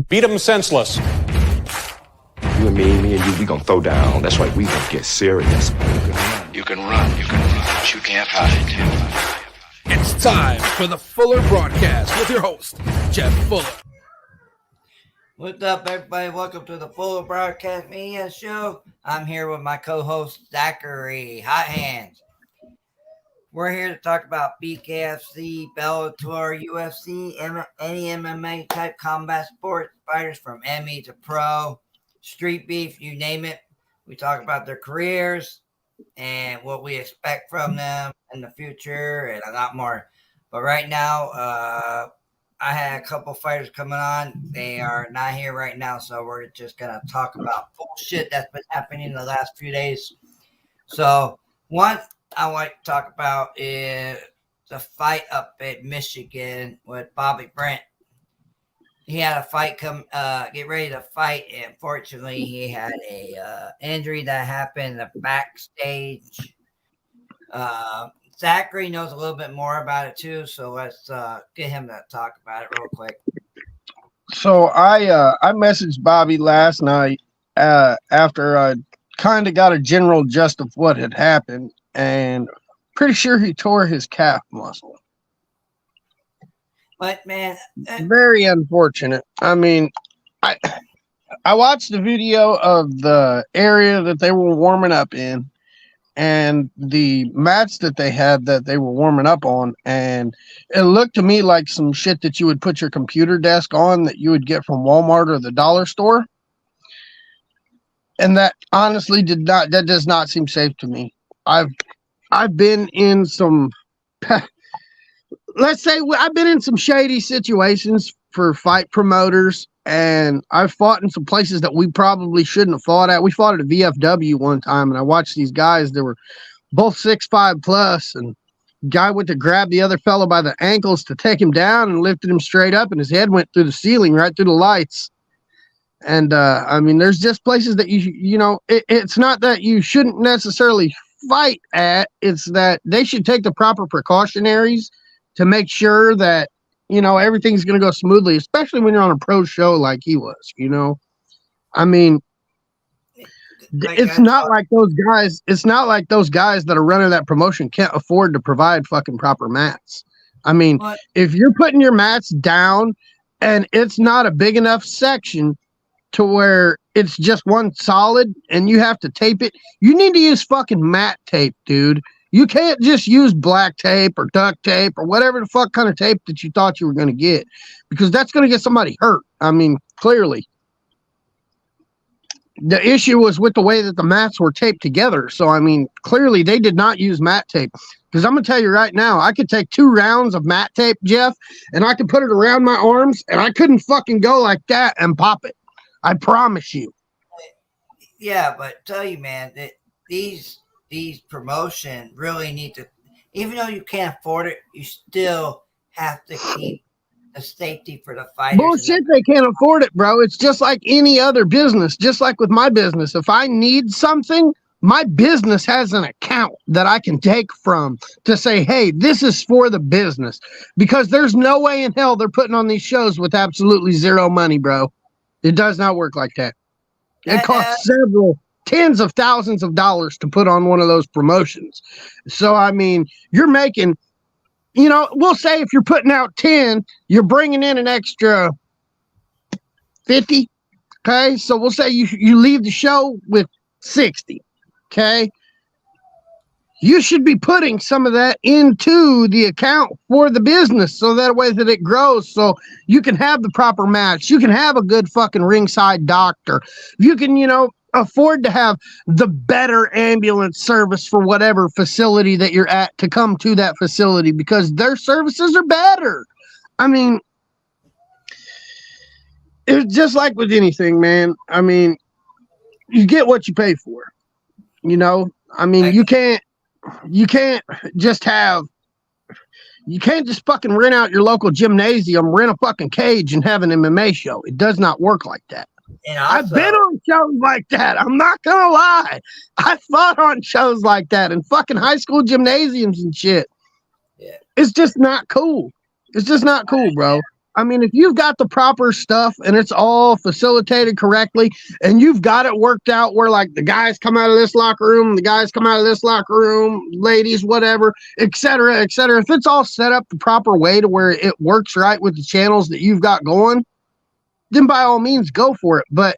Beat him senseless. You and me and you, we gonna throw down. That's right, we gonna get serious. You can run, but you can't hide. It's time for the Fuller Broadcast with your host, Jeff Fuller. What's up, everybody? Welcome to the Fuller Broadcast Media Show. I'm here with my co-host, Zachary Hot Hands. We're here to talk about BKFC, Bellator, UFC, any MMA type combat sports fighters from Ammy to pro, street beef, you name it. We talk about their careers and what we expect from them in the future and a lot more. But right now, I had a couple fighters coming on. They are not here right now, so we're just going to talk about bullshit that's been happening in the last few days. So, one I want to talk about is the fight up at Michigan with Bobby Brent. He had a fight get ready to fight, and unfortunately, he had a injury that happened in the backstage. Zachary knows a little bit more about it too, so let's get him to talk about it real quick. So I messaged Bobby last night after I kind of got a general gist of what had happened, and pretty sure he tore his calf muscle. But man, very unfortunate. I mean, I watched the video of the area that they were warming up in and the mats that they had that they were warming up on, and it looked to me like some shit that you would put your computer desk on that you would get from Walmart or the dollar store. And that honestly does not seem safe to me. I've been in some let's say I've been in some shady situations for fight promoters, and I've fought in some places that we probably shouldn't have fought at. We fought at a VFW one time, and I watched these guys that were both 6'5" plus, and guy went to grab the other fellow by the ankles to take him down and lifted him straight up, and his head went through the ceiling, right through the lights. And I mean, there's just places that you know, it's not that you shouldn't necessarily fight at, it's that they should take the proper precautionaries to make sure that, you know, everything's going to go smoothly, especially when you're on a pro show like he was, you know. I mean, it's not like those guys that are running that promotion can't afford to provide fucking proper mats. I mean, if you're putting your mats down and it's not a big enough section to where it's just one solid and you have to tape it, you need to use fucking mat tape, dude. You can't just use black tape or duct tape or whatever the fuck kind of tape that you thought you were going to get, because that's going to get somebody hurt. I mean, clearly. The issue was with the way that the mats were taped together. So, I mean, clearly they did not use mat tape. Because I'm going to tell you right now, I could take 2 rounds of mat tape, Jeff, and I could put it around my arms, and I couldn't fucking go like that and pop it. I promise you. Yeah, but tell you, man, that these promotions really need to, even though you can't afford it, you still have to keep the safety for the fighters. Bullshit, they can't afford it, bro. It's just like any other business, just like with my business. If I need something, my business has an account that I can take from to say, hey, this is for the business. Because there's no way in hell they're putting on these shows with absolutely zero money, bro. It does not work like that. It costs several tens of thousands of dollars to put on one of those promotions. So, I mean, you're making, you know, we'll say if you're putting out 10, you're bringing in an extra 50. Okay. So we'll say you leave the show with 60. Okay. You should be putting some of that into the account for the business so that way that it grows, so you can have the proper match. You can have a good fucking ringside doctor. You can, you know, afford to have the better ambulance service for whatever facility that you're at to come to that facility because their services are better. I mean, it's just like with anything, man. I mean, you get what you pay for, you know? I mean, you can't just fucking rent out your local gymnasium, rent a fucking cage and have an MMA show. It does not work like that. And also, I've been on shows like that. I'm not going to lie. I fought on shows like that in fucking high school gymnasiums and shit. Yeah. It's just not cool. It's just not cool, bro. I mean, if you've got the proper stuff and it's all facilitated correctly and you've got it worked out where like the guys come out of this locker room, the guys come out of this locker room, ladies, whatever, et cetera, et cetera. If it's all set up the proper way to where it works right with the channels that you've got going, then by all means go for it. But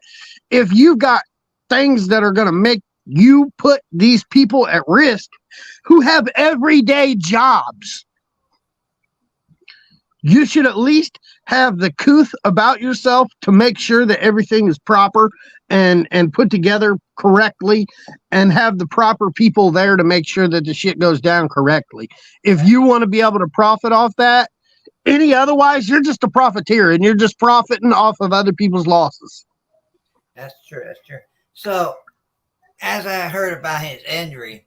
if you've got things that are going to make you put these people at risk who have everyday jobs, you should at least have the couth about yourself to make sure that everything is proper and put together correctly, and have the proper people there to make sure that the shit goes down correctly. If you want to be able to profit off that, otherwise, you're just a profiteer and you're just profiting off of other people's losses. That's true. That's true. So, as I heard about his injury,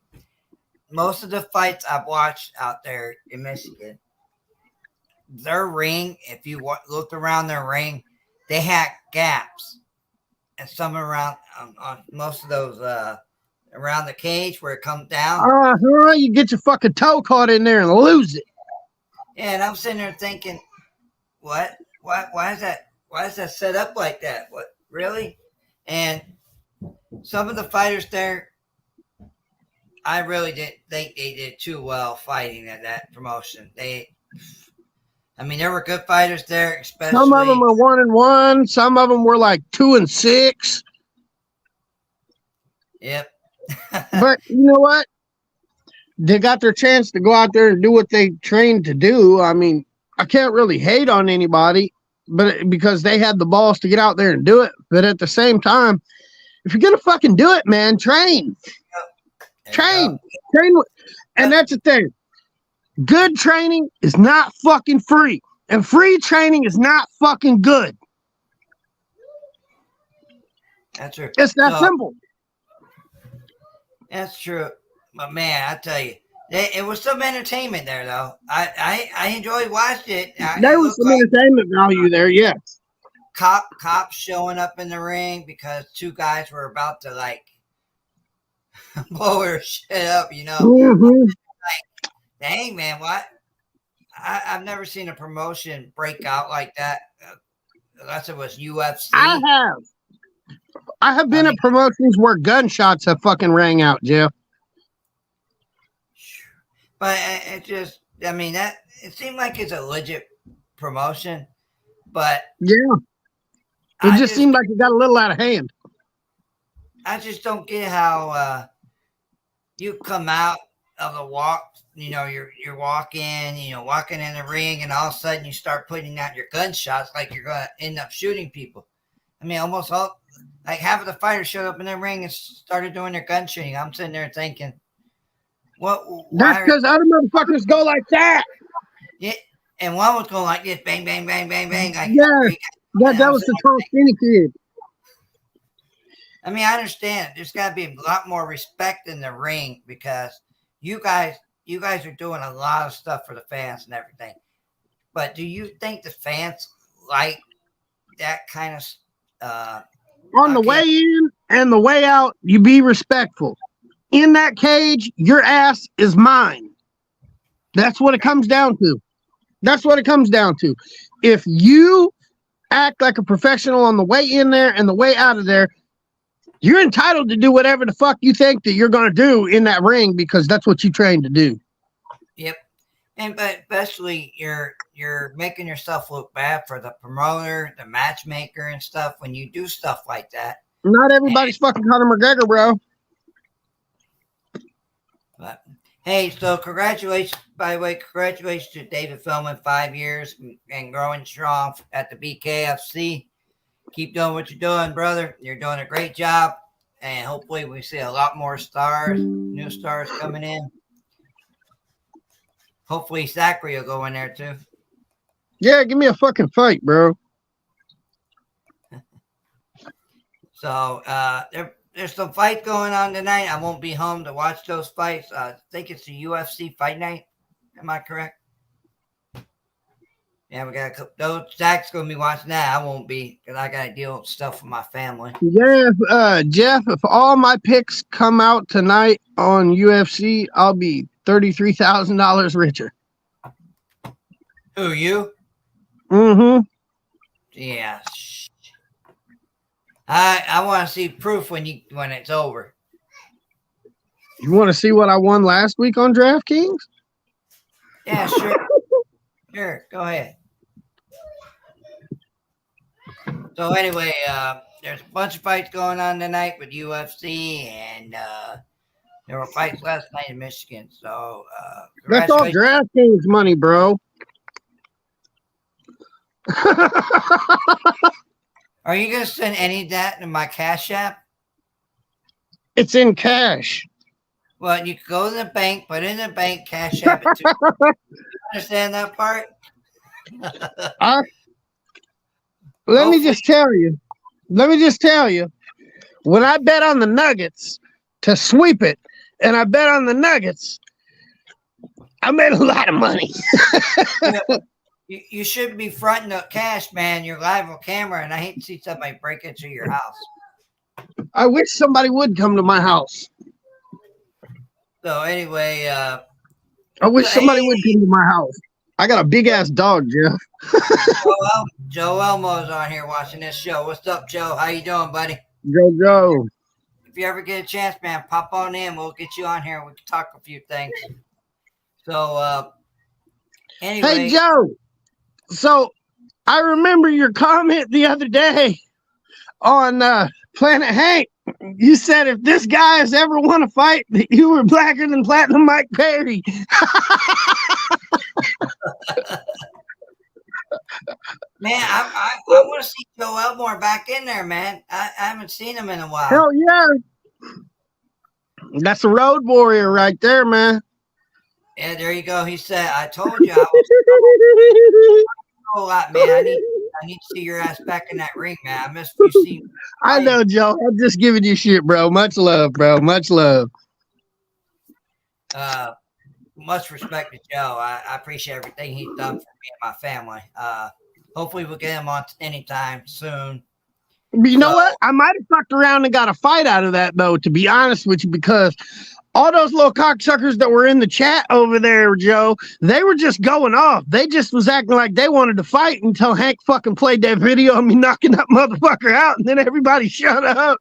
most of the fights I've watched out there in Michigan, their ring, if you looked around their ring, they had gaps. And some around on most of those around the cage where it comes down. You get your fucking toe caught in there and lose it. Yeah, and I'm sitting there thinking, what? Why is that? Why is that set up like that? What, really? And some of the fighters there, I really didn't think they did too well fighting at that promotion. There were good fighters there, especially. Some of them are 1-1. Some of them were like 2-6. Yep. But you know what? They got their chance to go out there and do what they trained to do. I mean, I can't really hate on anybody, but because they had the balls to get out there and do it. But at the same time, if you're gonna fucking do it, man, train. Train. And that's the thing. Good training is not fucking free, and free training is not fucking good. That's true. It's that simple. That's true. But man, I tell you, it was some entertainment there, though. I enjoyed watching it. There was some entertainment value there, yes. Cops showing up in the ring because two guys were about to like blow their shit up, you know. Mm-hmm. Like, dang, man, what? I've never seen a promotion break out like that, unless it was UFC. I have been at promotions where gunshots have fucking rang out, Jeff. But it just, it seemed like it's a legit promotion, but yeah, it just seemed like it got a little out of hand. I just don't get how you come out of the walk, you know, you're walking in the ring, and all of a sudden you start putting out your gunshots like you're going to end up shooting people. I mean, almost all, like half of the fighters showed up in the ring and started doing their gun shooting. I'm sitting there thinking, that's because other motherfuckers go like that. Yeah, and one was going like this, bang, bang, bang, bang, bang. Like, yeah, that was the tall skinny kid. I mean, I understand. There's got to be a lot more respect in the ring because you guys are doing a lot of stuff for the fans and everything. But do you think the fans like that kind of on the way in and the way out, you be respectful. In that cage, your ass is mine. That's what it comes down to. That's what it comes down to. If you act like a professional on the way in there and the way out of there, you're entitled to do whatever the fuck you think that you're going to do in that ring because that's what you trained to do. Yep. But especially you're making yourself look bad for the promoter, the matchmaker and stuff when you do stuff like that. Not everybody's fucking Conor McGregor, bro. But hey, so congratulations, by the way, congratulations to David Feldman, 5 years and growing strong at the BKFC. Keep doing what you're doing, brother. You're doing a great job. And hopefully we see a lot more stars, new stars coming in. Hopefully Zachary will go in there too. Yeah, give me a fucking fight, bro. So there's some fights going on tonight. I won't be home to watch those fights. I think it's the UFC fight night. Am I correct? Yeah, we got a couple. Those Zach's gonna be watching that. I won't be because I gotta deal with stuff with my family. Yeah, Jeff. If all my picks come out tonight on UFC, I'll be $33,000 richer. Who, you? Mm-hmm. Yeah. I want to see proof when it's over. You want to see what I won last week on DraftKings? Yeah, sure. Sure. Go ahead. So anyway, there's a bunch of fights going on tonight with UFC, and there were fights last night in Michigan. So That's all congratulations. DraftKings money, bro. Are you going to send any of that in my Cash App? It's in cash. Well, you can go to the bank, put it in the bank, Cash App it too. You understand that part? Let me just tell you. When I bet on the Nuggets to sweep it, and I bet on the Nuggets, I made a lot of money. You should be fronting the cash, man. You're live on camera, and I hate to see somebody break into your house. I wish somebody would come to my house. So anyway, I wish somebody would come to my house. I got a big ass dog, Jeff. Joe Elmo's on here watching this show. What's up, Joe? How you doing, buddy? Joe. If you ever get a chance, man, pop on in. We'll get you on here. We can talk a few things. So anyway. Hey, Joe. So I remember your comment the other day on Planet Hank. You said if this guy has ever won a fight, that you were blacker than Platinum Mike Perry. Man, I want to see Joe Elmore back in there, man. I haven't seen him in a while. Hell yeah. That's a road warrior right there, man. Yeah, there you go. He said, I told you I was a lot, man. I need to see your ass back in that ring, man. I missed you seeing. I know, Joe. I'm just giving you shit, bro. Much love, bro. Much love. Much respect to Joe. I appreciate everything he's done for me and my family. Hopefully we'll get him on anytime soon. You know what? I might have fucked around and got a fight out of that, though, to be honest with you, because all those little cocksuckers that were in the chat over there, Joe, they were just going off. They just was acting like they wanted to fight until Hank fucking played that video of me knocking that motherfucker out, and then everybody shut up.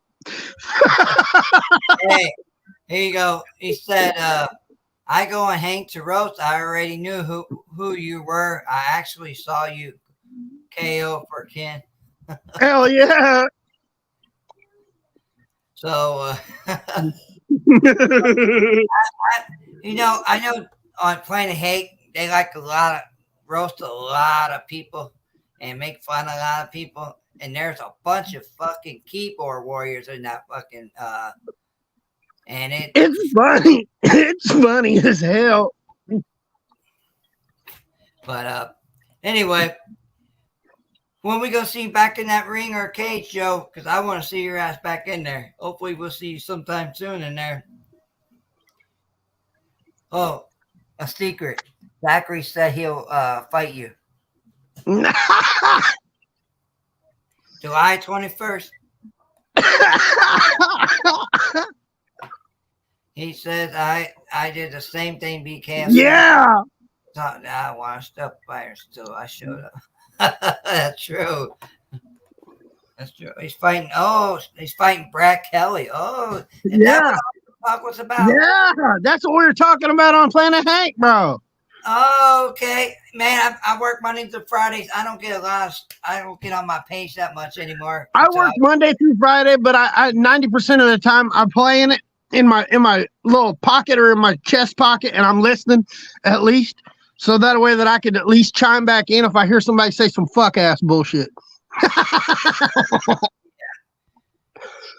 Hey, here you go. He said, I go on Hank to roast. I already knew who you were. I actually saw you KO for Ken. Hell yeah. So, I know on Planet Hate, they like roast a lot of people and make fun of a lot of people. And there's a bunch of fucking keyboard warriors in that fucking, and it's funny. It's funny as hell. But, anyway, when we go see you back in that ring or cage, Joe, because I want to see your ass back in there. Hopefully we'll see you sometime soon in there. Oh, a secret. Zachary said he'll fight you. July 21st. He says I did the same thing BKF. Yeah. Thought I washed up fire still. I showed up. That's true. That's true. He's fighting. Oh, he's fighting Brad Kelly. Oh, and yeah. That talk was about. Yeah, that's what we were talking about on Planet Hank, bro. Oh, okay, man. I work Monday through Fridays. I don't get I don't get on my page that much anymore. I work Monday through Friday, but I 90% of the time I'm playing it in my little pocket or in my chest pocket, and I'm listening at least. So that way that I could at least chime back in if I hear somebody say some fuck ass bullshit.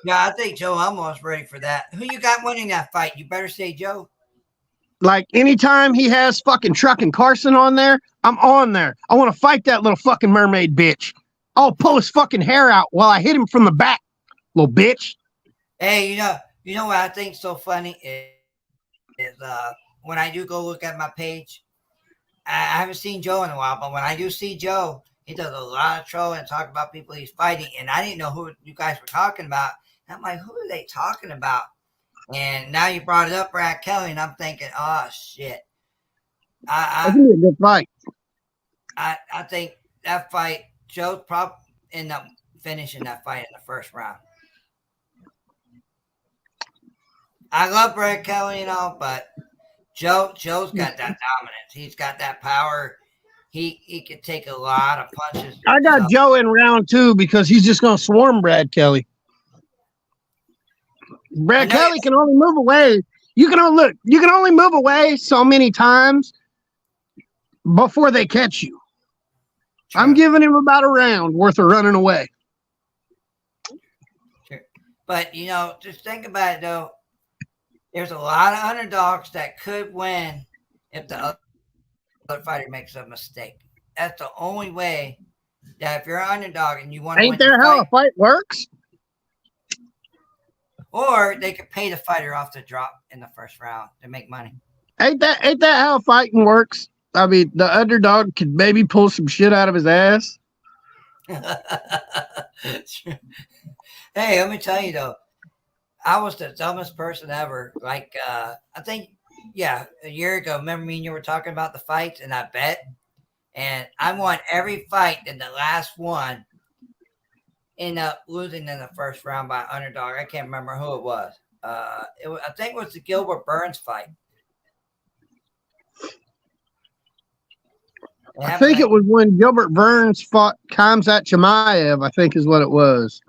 Yeah, I think Joe almost ready for that. Who you got winning that fight? You better say Joe. Like anytime he has fucking Truck and Carson on there, I'm on there. I want to fight that little fucking mermaid bitch. I'll pull his fucking hair out while I hit him from the back, little bitch. Hey, you know what I think so funny is when I do go look at my page. I haven't seen Joe in a while, but when I do see Joe, he does a lot of trolling and talk about people he's fighting. And I didn't know who you guys were talking about. And I'm like, who are they talking about? And now you brought it up, Brad Kelly, and I'm thinking, oh, shit. That's going to be a good fight. I think that fight, Joe probably ended up finishing that fight in the first round. I love Brad Kelly and all, but Joe's got that dominance. He's got that power. He could take a lot of punches. I got So, Joe in round 2 because he's just going to swarm Brad Kelly. Brad Kelly can only move away. You can only move away so many times before they catch you. True. I'm giving him about a round worth of running away. Sure. But, just think about it, though. There's a lot of underdogs that could win if the other fighter makes a mistake. That's the only way that if you're an underdog and you want to win, ain't there how a fight works? Or they could pay the fighter off to drop in the first round to make money. Ain't that how fighting works? I mean, the underdog could maybe pull some shit out of his ass. Hey, let me tell you though, I was the dumbest person ever. Like, I think, a year ago, remember me and you were talking about the fights, and I bet, and I won every fight, and the last one ended up losing in the first round by underdog. I can't remember who it was. I think it was the Gilbert Burns fight. I think it was when Gilbert Burns fought Khamzat Chimaev, I think is what it was.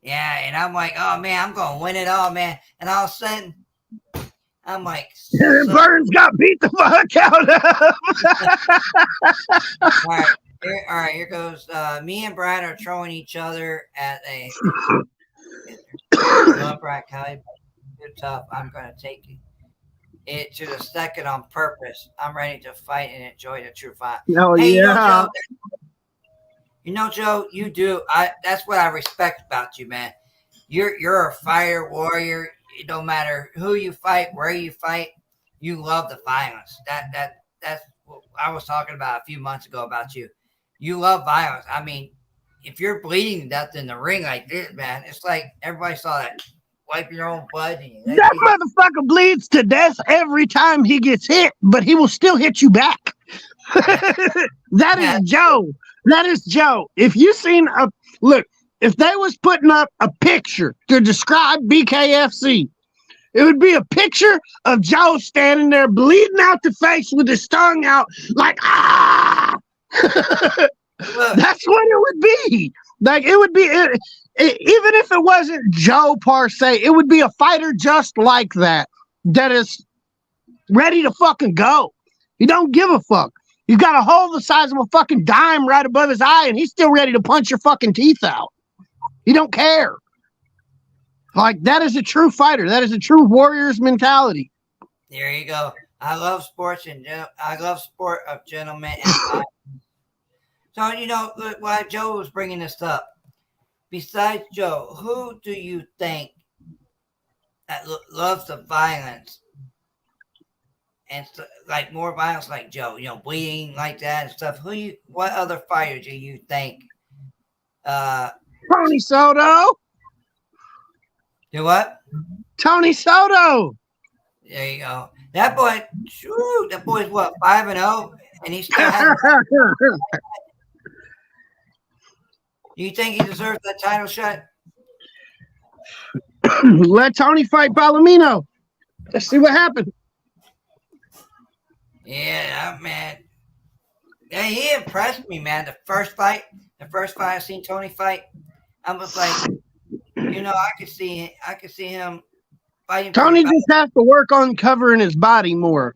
Yeah, and I'm like, oh, man, I'm going to win it all, man. And all of a sudden, I'm like... Burns got beat the fuck out of. All right, here goes. Me and Brad are throwing each other at a... Brad Kelly, good tough. I'm going to take it to the second on purpose. I'm ready to fight and enjoy the true fight. Oh, hey, yeah. Joe, you do. That's what I respect about you, man. You're a fighter, warrior. It don't matter who you fight, where you fight. You love the violence. That's what I was talking about a few months ago about you. You love violence. I mean, if you're bleeding to death in the ring like this, man, it's like everybody saw that. Wipe your own blood. That motherfucker bleeds to death every time he gets hit, but he will still hit you back. That is Joe. That is Joe. If you seen if they was putting up a picture to describe BKFC, it would be a picture of Joe standing there bleeding out the face with his tongue out like, ah! That's what it would be. Like, it would be, even if it wasn't Joe per se, it would be a fighter just like that is ready to fucking go. He don't give a fuck. He's got a hole the size of a fucking dime right above his eye, and he's still ready to punch your fucking teeth out. He don't care. Like, that is a true fighter. That is a true warrior's mentality. There you go. I love sports, and I love sport of gentlemen. And so, why Joe was bringing this up, besides Joe, who do you think that loves the violence and like more violence like Joe, bleeding like that and stuff? What other fighter do you think? Tony Soto. Do what? Tony Soto. There you go. That boy's what, 5-0, and he's still having. Do you think he deserves that title shot? Let Tony fight Palomino. Let's see what happens. Yeah, man. Yeah, he impressed me, man. The first fight I seen Tony fight, I was like, I could see him fighting. Tony just has to work on covering his body more.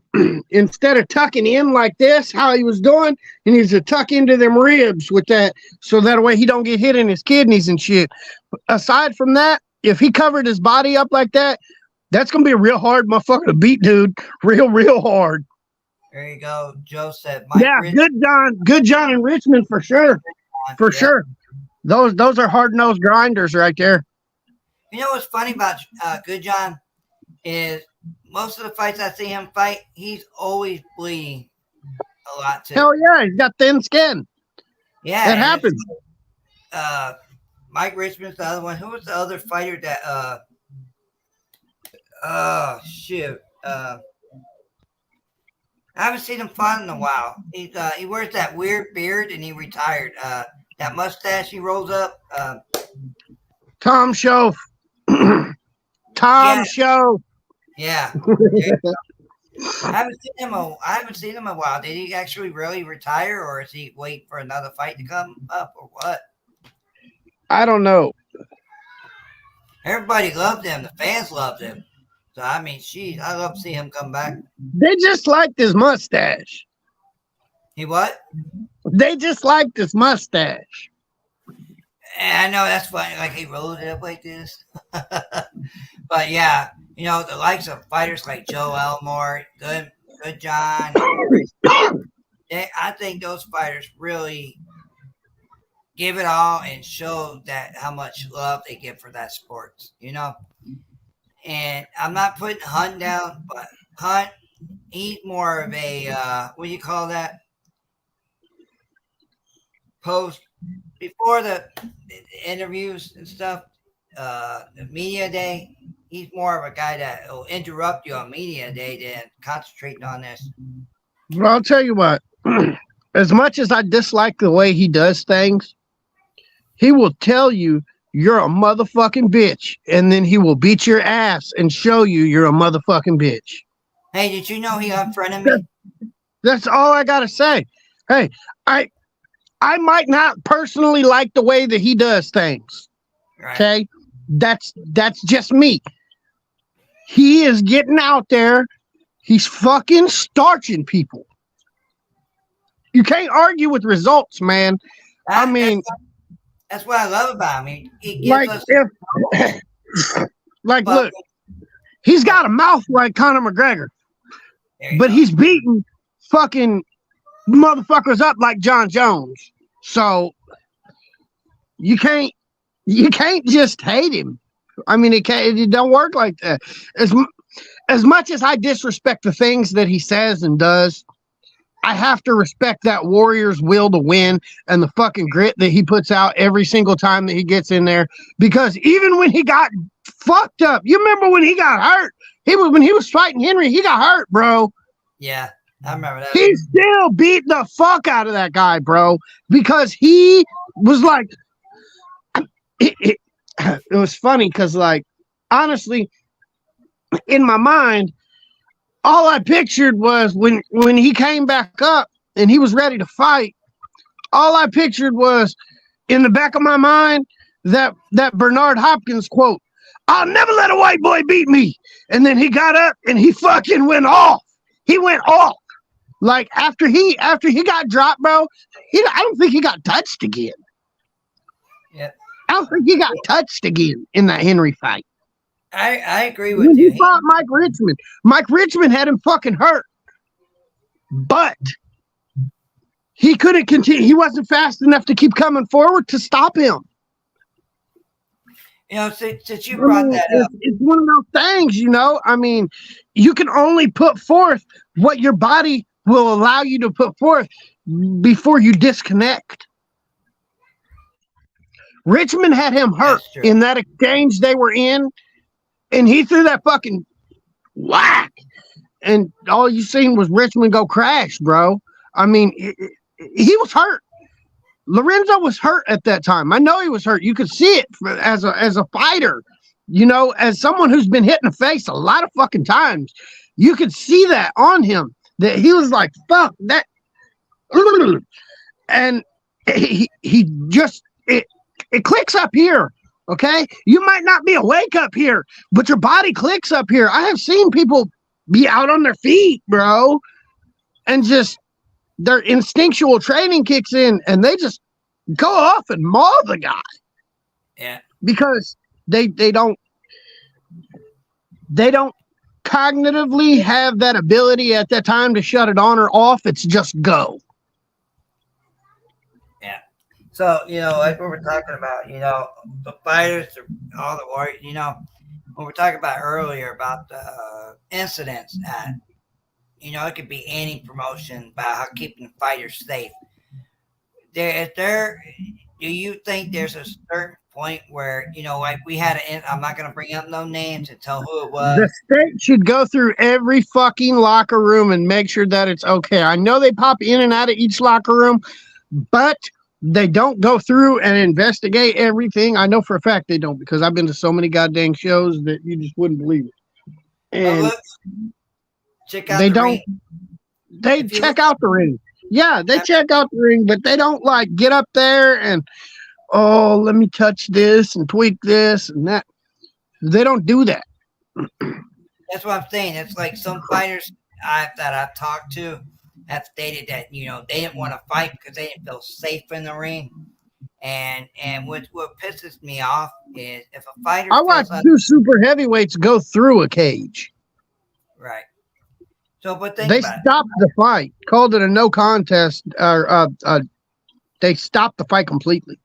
Instead of tucking in like this, how he was doing, he needs to tuck into them ribs with that, so that way he don't get hit in his kidneys and shit. Aside from that, if he covered his body up like that, that's gonna be a real hard motherfucker to beat, dude. Real hard. There you go. Joe said, good John in Richmond for sure. For sure. Those are hard-nosed grinders right there. You know what's funny about Good John is most of the fights I see him fight, he's always bleeding a lot too. Hell yeah, he's got thin skin. Yeah. It happens. Mike Richmond's the other one. Who was the other fighter that I haven't seen him fight in a while. He wears that weird beard and he retired. That mustache he rolls up. Tom Show. Tom Yeah. Show. Yeah. I haven't seen him in a while. Did he actually really retire, or is he waiting for another fight to come up, or what? I don't know. Everybody loved him. The fans loved him. So I mean, I love to see him come back. They just liked his mustache. He what? They just liked his mustache. And I know that's funny. Like he rolled it up like this. But yeah, the likes of fighters like Joe Elmore, Good John. I think those fighters really give it all and show that how much love they give for that sport. And I'm not putting Hunt down, but Hunt, he's more of a what do you call that? Post before the interviews and stuff, the media day. He's more of a guy that will interrupt you on media day than concentrating on this. Well, I'll tell you what. As much as I dislike the way he does things, he will tell you you're a motherfucking bitch, and then he will beat your ass and show you you're a motherfucking bitch. Hey, did you know he unfriended me? That's all I gotta say. Hey, I might not personally like the way that he does things. Right. Okay, that's just me. He is getting out there. He's fucking starching people. You can't argue with results, man. I mean, that's what I love about him. He gives like us look, he's got a mouth like Conor McGregor, but he's beating fucking motherfuckers up like John Jones. So you can't just hate him. I mean, it don't work like that. As much as I disrespect the things that he says and does, I have to respect that warrior's will to win and the fucking grit that he puts out every single time that he gets in there. Because even when he got fucked up, you remember when he got hurt? When he was fighting Henry, he got hurt, bro. Yeah, I remember that. He still beat the fuck out of that guy, bro, because he was like, it was funny because, like, honestly, in my mind, all I pictured was when he came back up and he was ready to fight, all I pictured was in the back of my mind that Bernard Hopkins quote, "I'll never let a white boy beat me." And then he got up and he fucking went off. He went off. Like after he got dropped, bro, I don't think he got touched again. Yeah. I don't think he got touched again in that Henry fight. I agree with you. He fought Mike Richmond. Mike Richmond had him fucking hurt. But he couldn't continue. He wasn't fast enough to keep coming forward to stop him. Since you brought that up. It's one of those things, I mean, you can only put forth what your body will allow you to put forth before you disconnect. Richmond had him hurt in that exchange they were in, and he threw that fucking whack, and all you seen was Richmond go crash, bro. I mean, he was hurt. Lorenzo was hurt at that time. I know he was hurt. You could see it as a fighter, as someone who's been hit in the face a lot of fucking times. You could see that on him, that he was like, fuck that. And he just, it clicks up here. Okay. You might not be awake up here, but your body clicks up here. I have seen people be out on their feet, bro, and just their instinctual training kicks in and they just go off and maul the guy. Yeah. Because they don't cognitively have that ability at that time to shut it on or off. It's just go. Yeah. So, like we were talking about, the fighters, all the warriors, when we're talking about earlier about the incidents at, it could be any promotion about how keeping fighters safe. Do you think there's a certain point where, like we had I'm not going to bring up no names and tell who it The was. state should go through every fucking locker room and make sure that it's okay. I know they pop in and out of each locker room, but they don't go through and investigate everything. I know for a fact they don't, because I've been to so many goddamn shows that you just wouldn't believe it. And Look, check out they the don't. ring. They check out the ring. Yeah, they check out the ring, but they don't like get up there and, oh, let me touch this and tweak this and that. They don't do that. That's what I'm saying. It's like some fighters that I've talked to have stated that, they didn't want to fight because they didn't feel safe in the ring. And what pisses me off is if a fighter I watched two super heavyweights go through a cage. Right. So, but They stopped the fight, called it a no contest. They stopped the fight completely.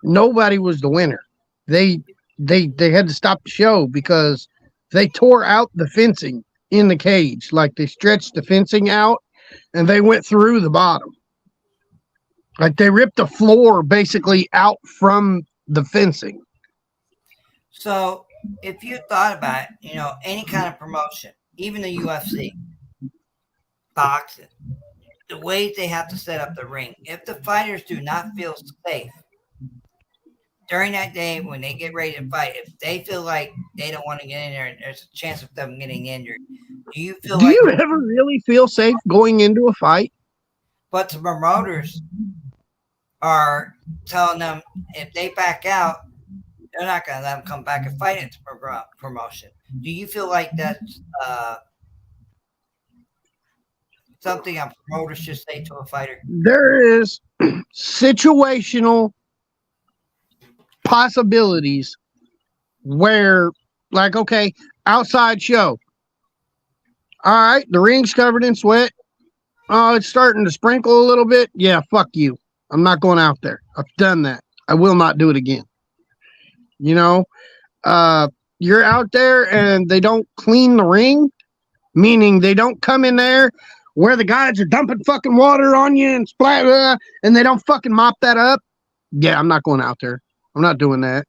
Nobody was the winner. They had to stop the show because they tore out the fencing in the cage. Like they stretched the fencing out and they went through the bottom. Like they ripped the floor basically out from the fencing. So if you thought about it, any kind of promotion, even the UFC, boxing, the way they have to set up the ring, if the fighters do not feel safe during that day when they get ready to fight, if they feel like they don't want to get in there and there's a chance of them getting injured, do you ever really feel safe going into a fight? But the promoters are telling them if they back out, they're not going to let them come back and fight at the promotion. Do you feel like that's something a promoter should say to a fighter? There is situational possibilities where, like, okay, outside show. All right, the ring's covered in sweat. Oh, it's starting to sprinkle a little bit. Yeah, fuck you. I'm not going out there. I've done that. I will not do it again. You're out there and they don't clean the ring, meaning they don't come in there where the guys are dumping fucking water on you and splat, and they don't fucking mop that up. Yeah, I'm not going out there. I'm not doing that.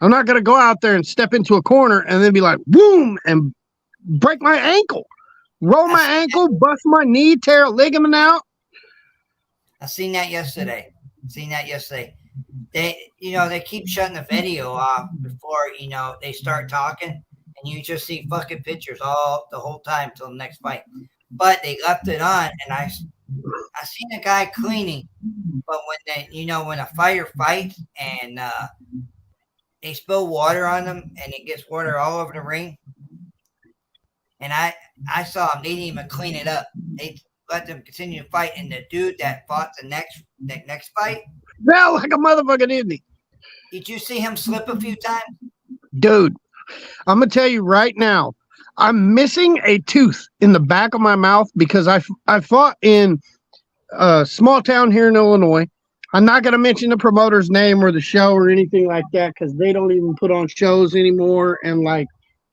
I'm not going to go out there and step into a corner and then be like, boom, and break my ankle, roll my ankle, bust my knee, tear a ligament out. I seen that yesterday. They keep shutting the video off before, they start talking, and you just see fucking pictures the whole time till the next fight. But they left it on, and I seen a guy cleaning, but when a fighter fights and they spill water on them and it gets water all over the ring, and I saw them, they didn't even clean it up. They let them continue to fight, and the dude that fought the next fight fell like a motherfucker, didn't he? Did you see him slip a few times? Dude, I'm going to tell you right now, I'm missing a tooth in the back of my mouth because I fought in a small town here in Illinois. I'm not going to mention the promoter's name or the show or anything like that because they don't even put on shows anymore. And, like,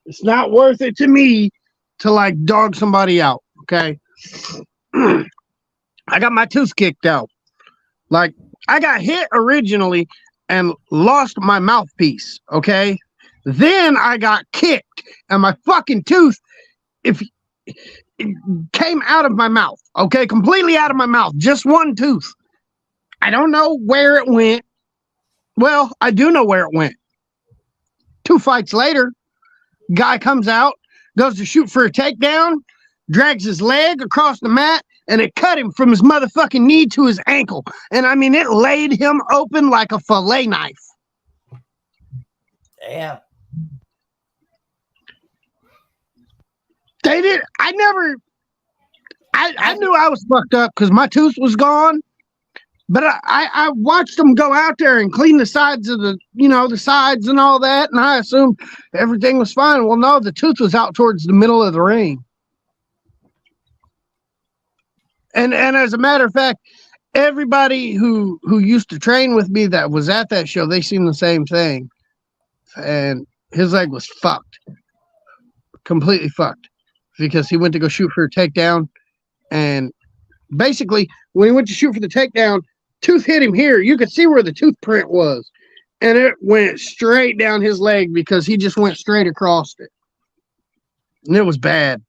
it's not worth it to me to, like, dog somebody out, okay? I got my tooth kicked out. Like, I got hit originally and lost my mouthpiece, okay? Then I got kicked and my fucking tooth it came out of my mouth, okay? Completely out of my mouth. Just one tooth. I don't know where it went. Well, I do know where it went. 2 fights later, guy comes out, goes to shoot for a takedown, drags his leg across the mat, and it cut him from his motherfucking knee to his ankle. And I mean, it laid him open like a fillet knife. Damn. They did. I knew I was fucked up because my tooth was gone. But I watched them go out there and clean the sides of the sides and all that. And I assumed everything was fine. Well, no, the tooth was out towards the middle of the ring. And as a matter of fact, everybody who used to train with me that was at that show, they seen the same thing. And his leg was fucked. Completely fucked. Because he went to go shoot for a takedown. And basically, when he went to shoot for the takedown, tooth hit him here. You could see where the tooth print was. and it went straight down his leg because he just went straight across it. And it was bad.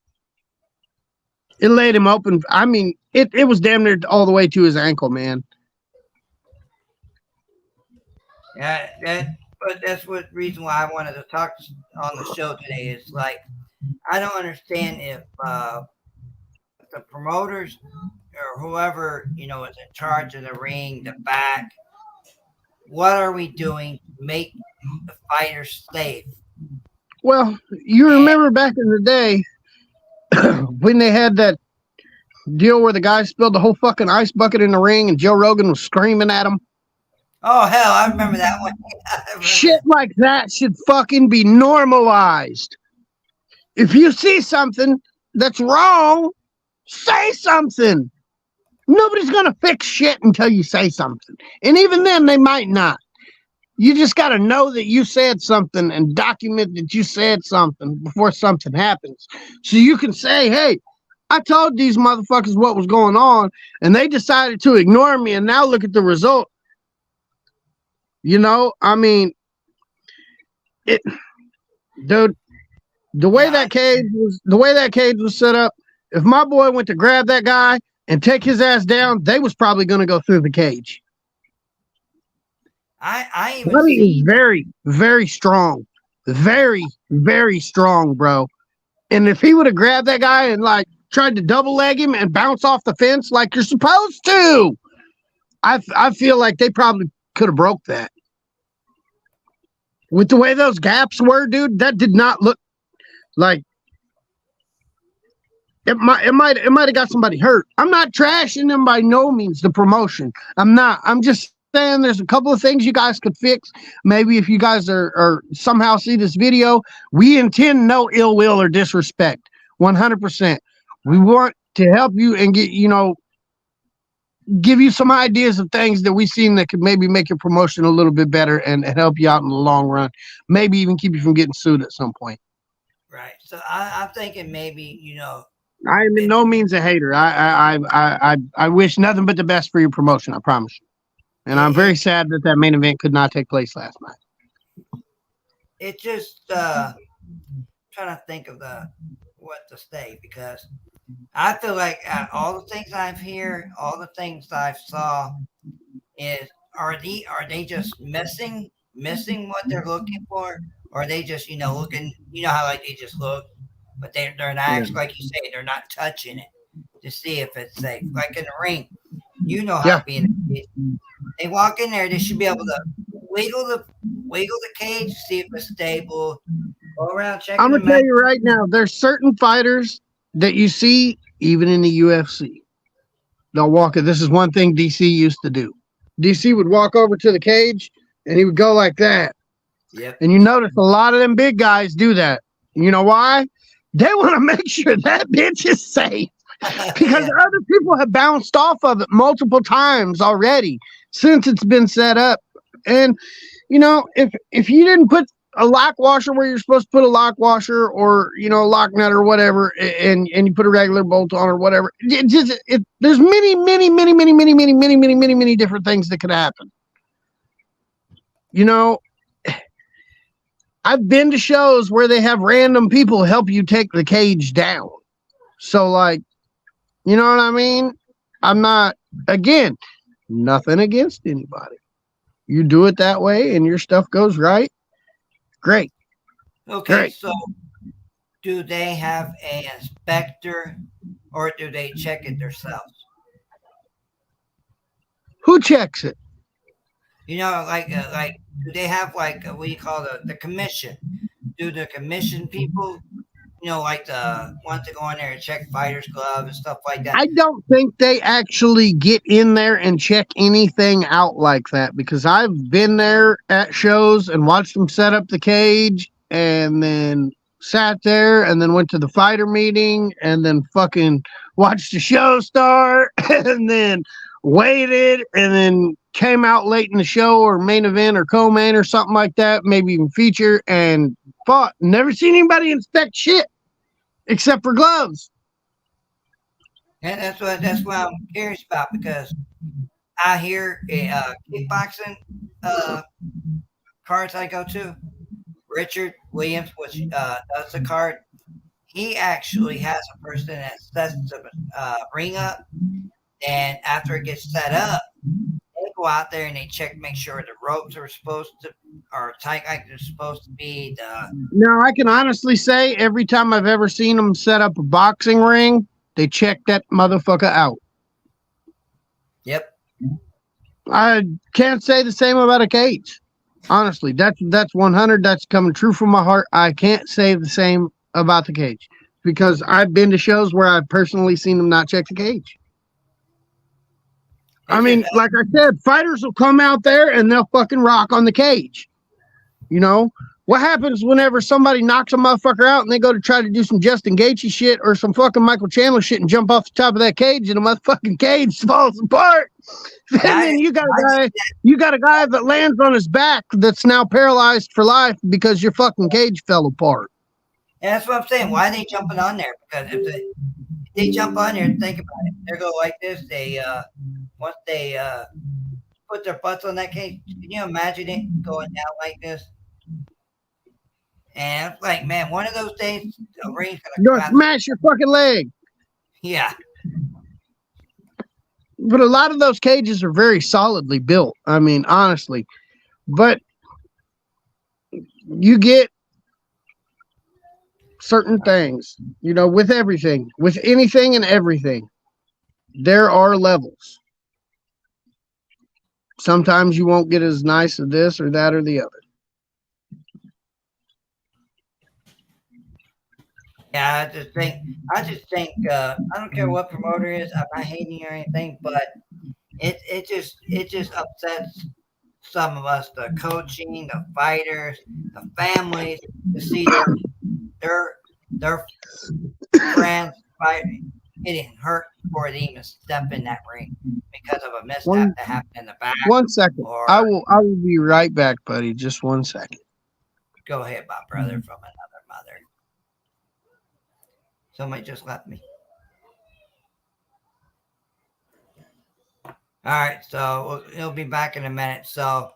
It laid him open. I mean, it was damn near all the way to his ankle, man. Yeah, but that's what reason why I wanted to talk on the show today is like I don't understand if the promoters or whoever is in charge of the ring, the back, what are we doing to make the fighters safe? Well, you remember back in the day when they had that deal where the guy spilled the whole fucking ice bucket in the ring and Joe Rogan was screaming at him? Oh hell, I remember that one. Shit like that should fucking be normalized. If you see something that's wrong, say something. Nobody's going to fix shit until you say something. And even then, they might not. You just got to know that you said something and document that you said something before something happens. So you can say, hey, I told these motherfuckers what was going on, and they decided to ignore me, and now look at the result. I mean, dude, the way that cage was set up, if my boy went to grab that guy and take his ass down, they was probably going to go through the cage. I Buddy is very, very strong. Very, very strong, bro. And if he would have grabbed that guy and like tried to double leg him and bounce off the fence like you're supposed to, I feel like they probably could have broke that. With the way those gaps were, dude, that did not look like it might have got somebody hurt. I'm not trashing them by no means, the promotion. I'm not. I'm just saying there's a couple of things you guys could fix. Maybe if you guys are somehow see this video, we intend no ill will or disrespect. 100%. We want to help you and give you some ideas of things that we've seen that could maybe make your promotion a little bit better and help you out in the long run. Maybe even keep you from getting sued at some point. Right. So I'm thinking maybe, I am in no means a hater. I wish nothing but the best for your promotion. I promise you. And I'm very sad that main event could not take place last night. It just trying to think of what to say because I feel like all the things I've heard, all the things I've saw, are they just missing what they're looking for, or are they just looking, how like they just look, but they're not actually, like you say, they're not touching it to see if it's safe. Like in the ring, how to be in the cage. They walk in there, they should be able to wiggle the cage, see if it's stable. Go around checking. I'm gonna tell you right now, there's certain fighters that you see even in the UFC. They'll walk it. This is one thing DC used to do. DC would walk over to the cage and he would go like that. Yep. And you notice a lot of them big guys do that. You know why? They want to make sure that bitch is safe. Because other people have bounced off of it multiple times already since it's been set up. And if you didn't put a lock washer where you're supposed to put a lock washer, or a lock nut or whatever, and you put a regular bolt on or whatever, there's many different things that could happen. I've been to shows where they have random people help you take the cage down. So like, you know what I mean? I'm not, again, nothing against anybody. You do it that way and your stuff goes right. Great. Okay, Great. So do they have an inspector or do they check it themselves? Who checks it? Like do they have what do you call the commission? Do the commission people, like the ones that go in there and check fighters' gloves and stuff like that? I don't think they actually get in there and check anything out like that, because I've been there at shows and watched them set up the cage and then sat there and then went to the fighter meeting and then fucking watched the show start and then waited and then came out late in the show or main event or co-main or something like that, maybe even feature, and fought. Never seen anybody inspect shit except for gloves. And that's what I'm curious about, because I hear kickboxing cards I go to, Richard Williams, which does the card, he actually has a person that sets the ring up, and after it gets set up, they go out there and they check, make sure the ropes are tight like they're supposed to be. Now, I can honestly say every time I've ever seen them set up a boxing ring, they check that motherfucker out. Yep. I can't say the same about a cage. Honestly, that's 100. That's coming true from my heart. I can't say the same about the cage because I've been to shows where I've personally seen them not check the cage. I mean, like I said, fighters will come out there and they'll fucking rock on the cage. You know, what happens whenever somebody knocks a motherfucker out and they go to try to do some Justin Gaethje shit or some fucking Michael Chandler shit and jump off the top of that cage and the motherfucking cage falls apart? And then you got a guy that lands on his back that's now paralyzed for life because your fucking cage fell apart. And that's what I'm saying. Why are they jumping on there? Because if they jump on there and think about it, they go like this. They once they put their butts on that cage, can you imagine it going down like this? And it's like, man, one of those days, the ring's gonna smash your fucking leg. Yeah. But a lot of those cages are very solidly built. I mean, honestly. But you get certain things, you know, with everything, with anything and everything, there are levels. Sometimes you won't get as nice as this or that or the other. Yeah, I just think I don't care what promoter is, I'm not hating or anything, but it just upsets some of us, the coaching, the fighters, the families, to see their friends fighting, getting hurt before they even step in that ring because of a mishap that happened in the back. 1 second. I will be right back, buddy. Just 1 second. Go ahead, my brother from another mother. Somebody just left me. All right, so he'll be back in a minute. So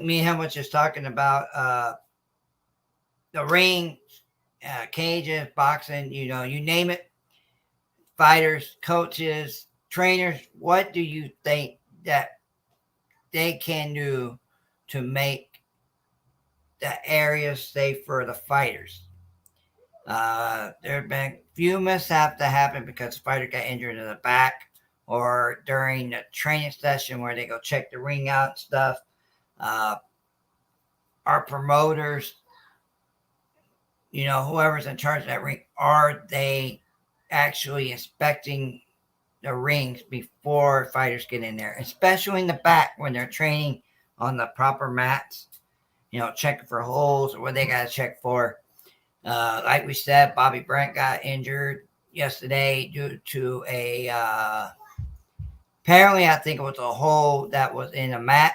me and him was just talking about the ring, cages, boxing, you know, you name it. Fighters, coaches, trainers, what do you think that they can do to make the area safe for the fighters? There have been a few mishaps that happened because the fighter got injured in the back or during the training session where they go check the ring out and stuff. Our promoters, you know, whoever's in charge of that ring, are they actually inspecting the rings before fighters get in there, especially in the back when they're training on the proper mats, you know, checking for holes or what they got to check for. Like we said, Bobby Brent got injured yesterday due to apparently I think it was a hole that was in a mat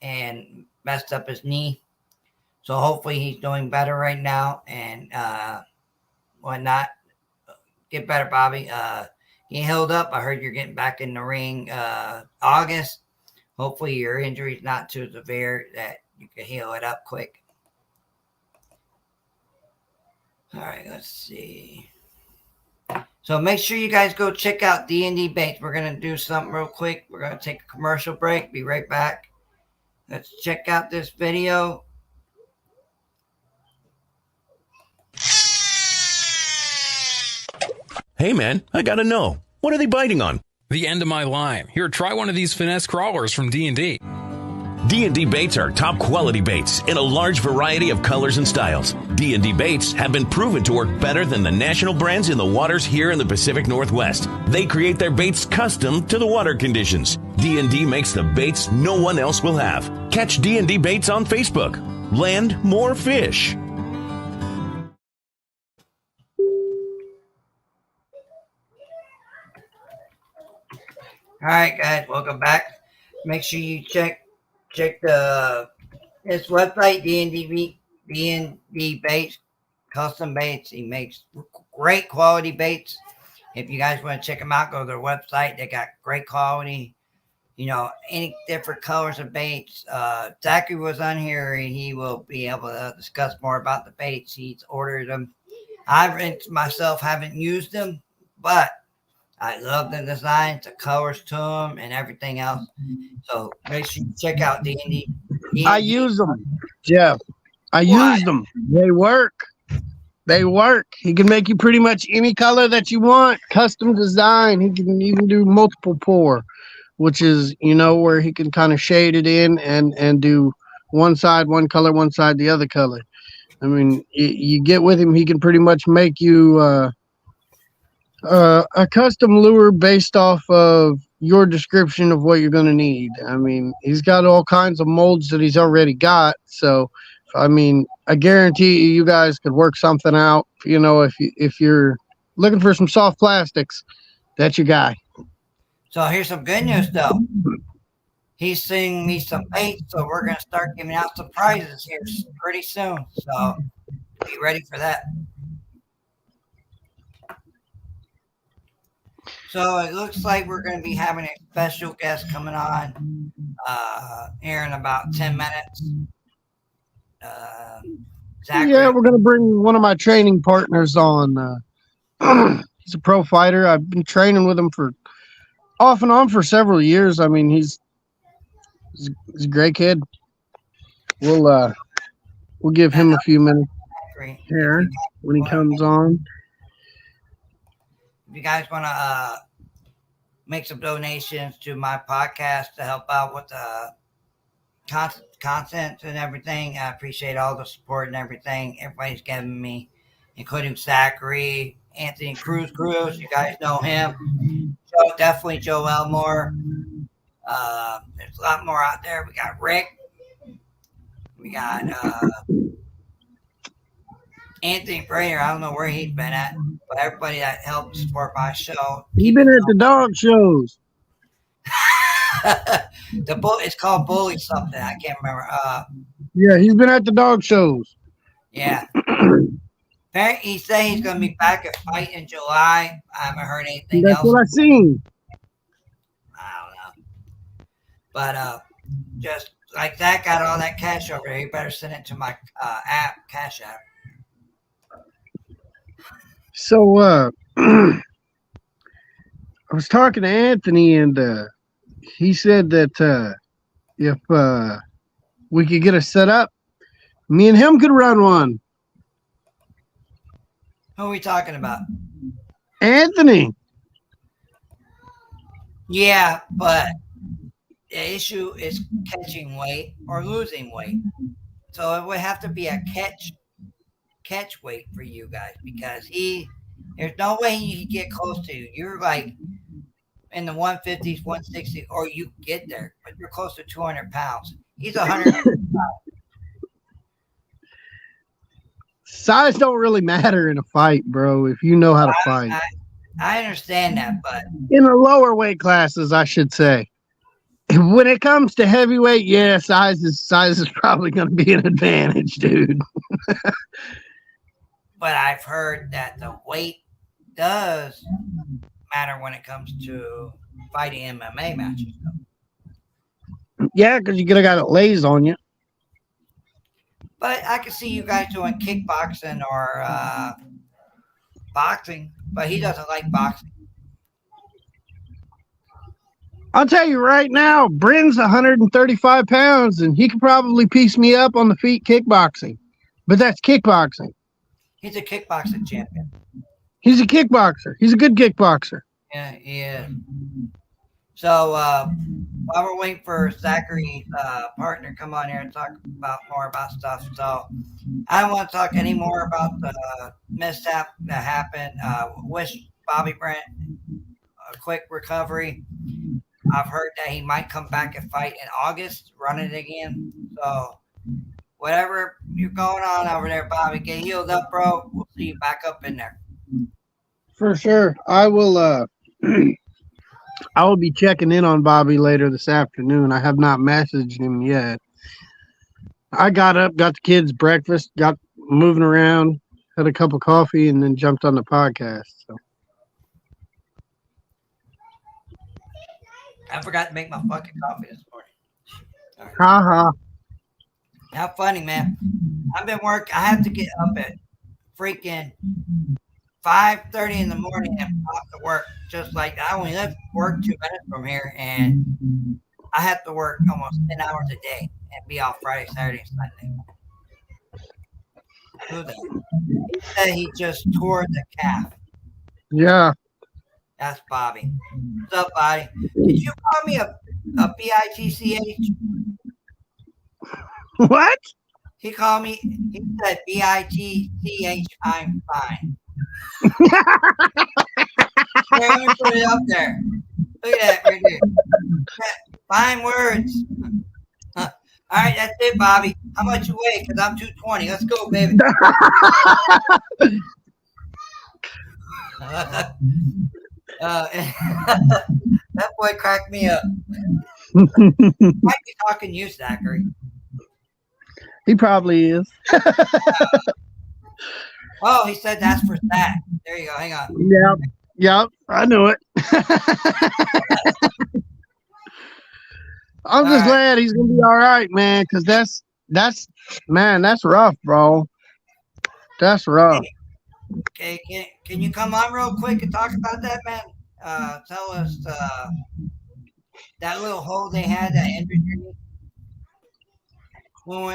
and messed up his knee. So hopefully he's doing better right now and whatnot. Get better, Bobby. He healed up. I heard you're getting back in the ring August. Hopefully your injury's not too severe that you can heal it up quick. All right, let's see. So make sure you guys go check out D&D Baits. We're going to do something real quick. We're going to take a commercial break. Be right back. Let's check out this video. Hey, man, I gotta know. What are they biting on? The end of my line. Here, try one of these finesse crawlers from D&D. D&D Baits are top quality baits in a large variety of colors and styles. D&D Baits have been proven to work better than the national brands in the waters here in the Pacific Northwest. They create their baits custom to the water conditions. D&D makes the baits no one else will have. Catch D&D Baits on Facebook. Land more fish. All right, guys, welcome back. Make sure you check his website, D&D Baits, custom baits. He makes great quality baits. If you guys want to check him out, go to their website. They got great quality. any different colors of baits. Zachary was on here. He will be able to discuss more about the baits. He's ordered them. I myself haven't used them, but I love the designs, the colors to them, and everything else. So make sure you check out D&D. I use them, Jeff. I use them. They work. They work. He can make you pretty much any color that you want. Custom design. He can even do multiple pour, which is, where he can kind of shade it in and do one side, one color, one side, the other color. I mean, you get with him, he can pretty much make you a custom lure based off of your description of what you're going to need. I mean, he's got all kinds of molds that he's already got. So, I mean, I guarantee you guys could work something out. If you're looking for some soft plastics, that's your guy. So here's some good news, though. He's sending me some baits, so we're going to start giving out some prizes here pretty soon. So be ready for that. So it looks like we're going to be having a special guest coming on here in about 10 minutes. Zachary. Yeah, we're going to bring one of my training partners on. He's a pro fighter. I've been training with him for off and on for several years. I mean, he's a great kid. We'll give him a few minutes here when he comes on. If you guys want to make some donations to my podcast to help out with the content and everything, I appreciate all the support and everything everybody's giving me, including Zachary, Anthony Cruz. You guys know him. Definitely Joe Elmore. There's a lot more out there. We got Rick. We got Anthony Prater. I don't know where he's been at, but everybody that helped support my show. He's been at the dog shows. It's called Bully something. I can't remember. Yeah, he's been at the dog shows. Yeah. He said he's going to be back at Fight in July. I haven't heard anything else. That's what I seen. I don't know. But just like that, got all that cash over there. You better send it to my app, Cash App. So I was talking to Anthony, and he said that if we could get a set up, me and him could run one. Who are we talking about? Anthony. Yeah, but the issue is catching weight or losing weight. So it would have to be a catch weight for you guys, because there's no way he can get close to you. You're like in the 150s, 160, or you get there, but you're close to 200 pounds. He's 100 pounds. Size don't really matter in a fight, bro, if you know how to fight. I understand that, but in the lower weight classes, I should say. When it comes to heavyweight, yeah, size is probably going to be an advantage, dude. But I've heard that the weight does matter when it comes to fighting MMA matches. Yeah, because you could have got it lays on you. But I can see you guys doing kickboxing or boxing, but he doesn't like boxing. I'll tell you right now, Bryn's 135 pounds, and he could probably piece me up on the feet kickboxing. But that's kickboxing. He's a kickboxing champion. He's a kickboxer. He's a good kickboxer. Yeah, he is. So while we're waiting for Zachary's partner to come on here and talk more about stuff, so I don't want to talk any more about the mishap that happened. Wish Bobby Brent a quick recovery. I've heard that he might come back and fight in August, run it again. So whatever you're going on over there, Bobby, get healed up, bro. We'll see you back up in there. For sure. I will I will be checking in on Bobby later this afternoon. I have not messaged him yet. I got up, got the kids breakfast, got moving around, had a cup of coffee, and then jumped on the podcast. So I forgot to make my fucking coffee this morning. Right. Ha. How funny, man. I've been working. I have to get up at freaking 5:30 in the morning and off to work. Just like I only live work 2 minutes from here, and I have to work almost 10 hours a day and be off Friday, Saturday, and Sunday. Who the? He said he just tore the calf. Yeah. That's Bobby. What's up, Bobby? Did you call me a bitch? What? He called me. He said bitch. I'm fine. Here, let me put it up there. Look at that right there. Fine words. All right, that's it, Bobby. How much you weigh? Because I'm 220. Let's go, baby. That boy cracked me up. Might be talking you, Zachary. He probably is. Oh, he said that's for Zach. There you go. Hang on. Yep. I knew it. I'm just glad he's gonna be all right, man. Because that's rough, bro. That's rough. Okay, can you come on real quick and talk about that, man? Tell us that little hole they had that injured your knee.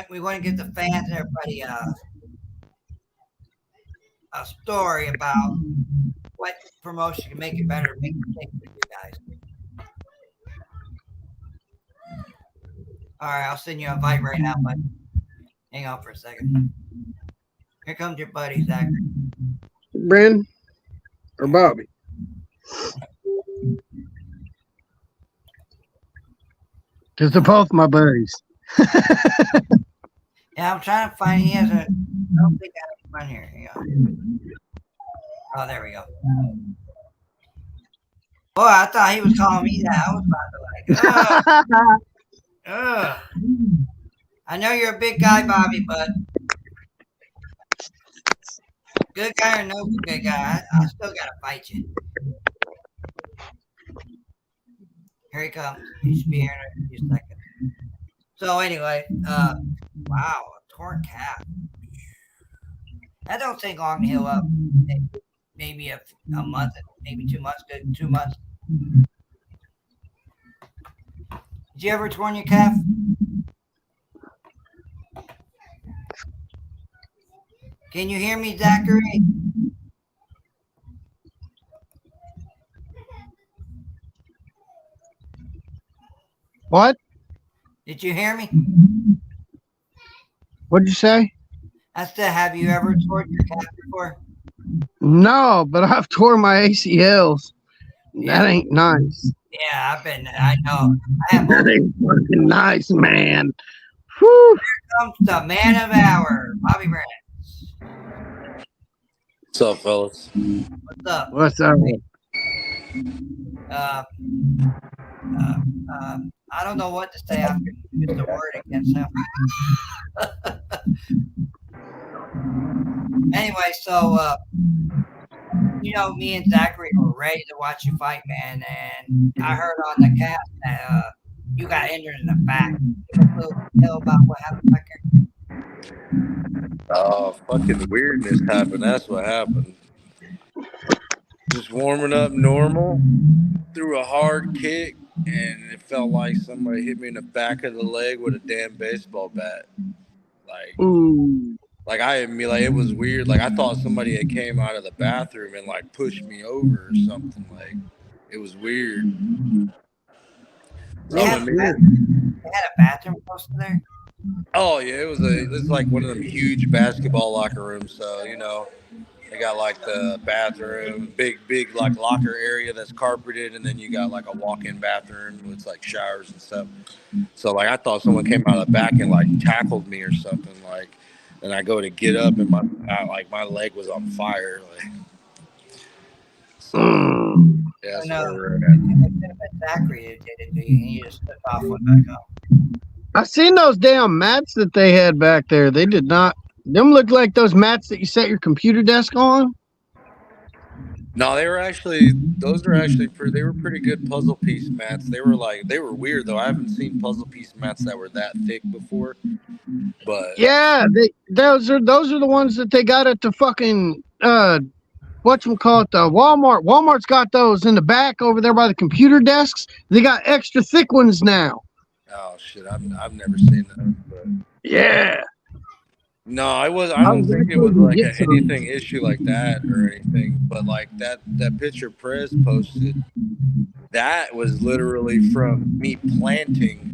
We want to give the fans and everybody a story about what promotion can make it better, make it safe for you guys. All right, I'll send you an invite right now, buddy. Hang on for a second. Here comes your buddy, Zachary. Brandon or Bobby? Because they're both my buddies. Yeah, I'm trying to find. I don't think I have one here. Hang on. Oh, there we go. Boy, I thought he was calling me that. I was about to ugh. I know you're a big guy, Bobby, but good guy or no good guy, I still gotta fight you. Here he comes. He should be here in a few seconds. So anyway, wow, a torn calf. That don't take long to heal up. Maybe a month, maybe 2 months. 2 months. Did you ever torn your calf? Can you hear me, Zachary? What? Did you hear me? What'd you say? I said, have you ever torn your calf before? No, but I've tore my ACLs. That ain't nice. Yeah, I know. That ain't fucking nice, man. Whew. Here comes the man of our, Bobby Brand. What's up, fellas? What's up? What's up? I don't know what to say after you use the word against him. Anyway, so me and Zachary were ready to watch you fight, man, and I heard on the cast that you got injured in the back. Give us a little detail about what happened back here. Fucking weirdness happened. That's what happened. Just warming up normal, threw a hard kick, and it felt like somebody hit me in the back of the leg with a damn baseball bat. It was weird. Like I thought somebody had came out of the bathroom and like pushed me over or something. Like it was weird. They had a bathroom close to there? Oh yeah, it's like one of them huge basketball locker rooms. So they got like the bathroom, big like locker area that's carpeted, and then you got like a walk-in bathroom with like showers and stuff. So like I thought someone came out of the back and like tackled me or something. Like, and I go to get up and my leg was on fire. Like, so yeah, that's where we're at. Zachary did it to you, and you just took off and went back up. I seen those damn mats that they had back there. They did not. Them look like those mats that you set your computer desk on. No, those are actually they were pretty good puzzle piece mats. They were weird though. I haven't seen puzzle piece mats that were that thick before. But Yeah, those are the ones that they got at the fucking whatchamacallit, the Walmart. Walmart's got those in the back over there by the computer desks. They got extra thick ones now. oh shit, I've never seen that. But Yeah. no, I was don't think it actually was gonna like get some. anything issue like that or anything. But like that picture Prez posted, that was literally from me planting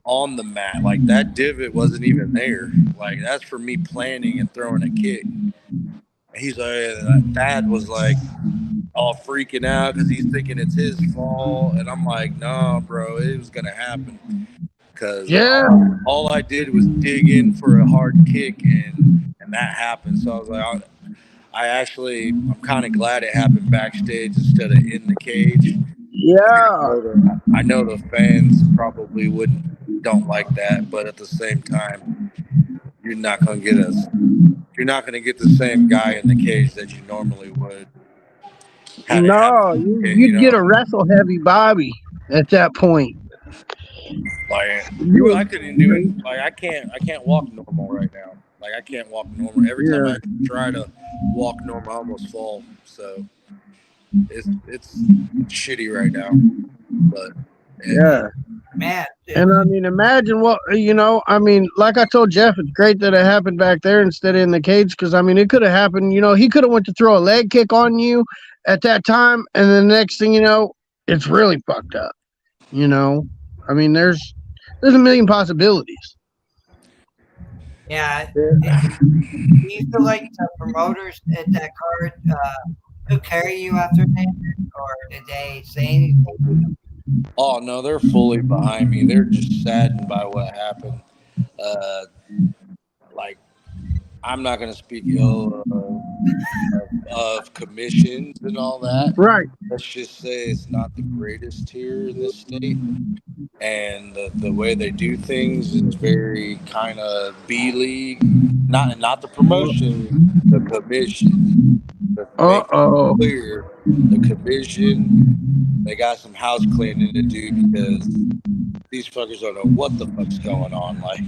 on the mat. Like that divot wasn't even there. Like that's for me planting and throwing a kick. He's like, Dad was like all freaking out because he's thinking it's his fault, and I'm like, no, bro, it was gonna happen. Because Yeah. all I did was dig in for a hard kick, and that happened. So I was like, I'm kind of glad it happened backstage instead of in the cage. Yeah. I know the fans probably don't like that, but at the same time, you're not gonna get the same guy in the cage that you normally would. No, you'd get a wrestle heavy Bobby at that point. Like I couldn't do it. Like I can't walk normal right now. Like I can't walk normal. Every time I try to walk normal, I almost fall. So it's shitty right now. But yeah. Man. And I mean, imagine what, I mean, like I told Jeff, it's great that it happened back there instead of in the cage. Because I mean, it could have happened, he could have went to throw a leg kick on you at that time. And then the next thing you know, it's really fucked up. I mean, there's a million possibilities. Yeah. Do you feel like the promoters at that card took care of you after that, or did they say anything? Oh no, they're fully behind me. They're just saddened by what happened. Like I'm not going to speak ill of commissions and all that. Right. Let's just say it's not the greatest here in this state. And the way they do things is very kind of B league, not the promotion, the commission. Clear, the commission, they got some house cleaning to do because these fuckers don't know what the fuck's going on. Like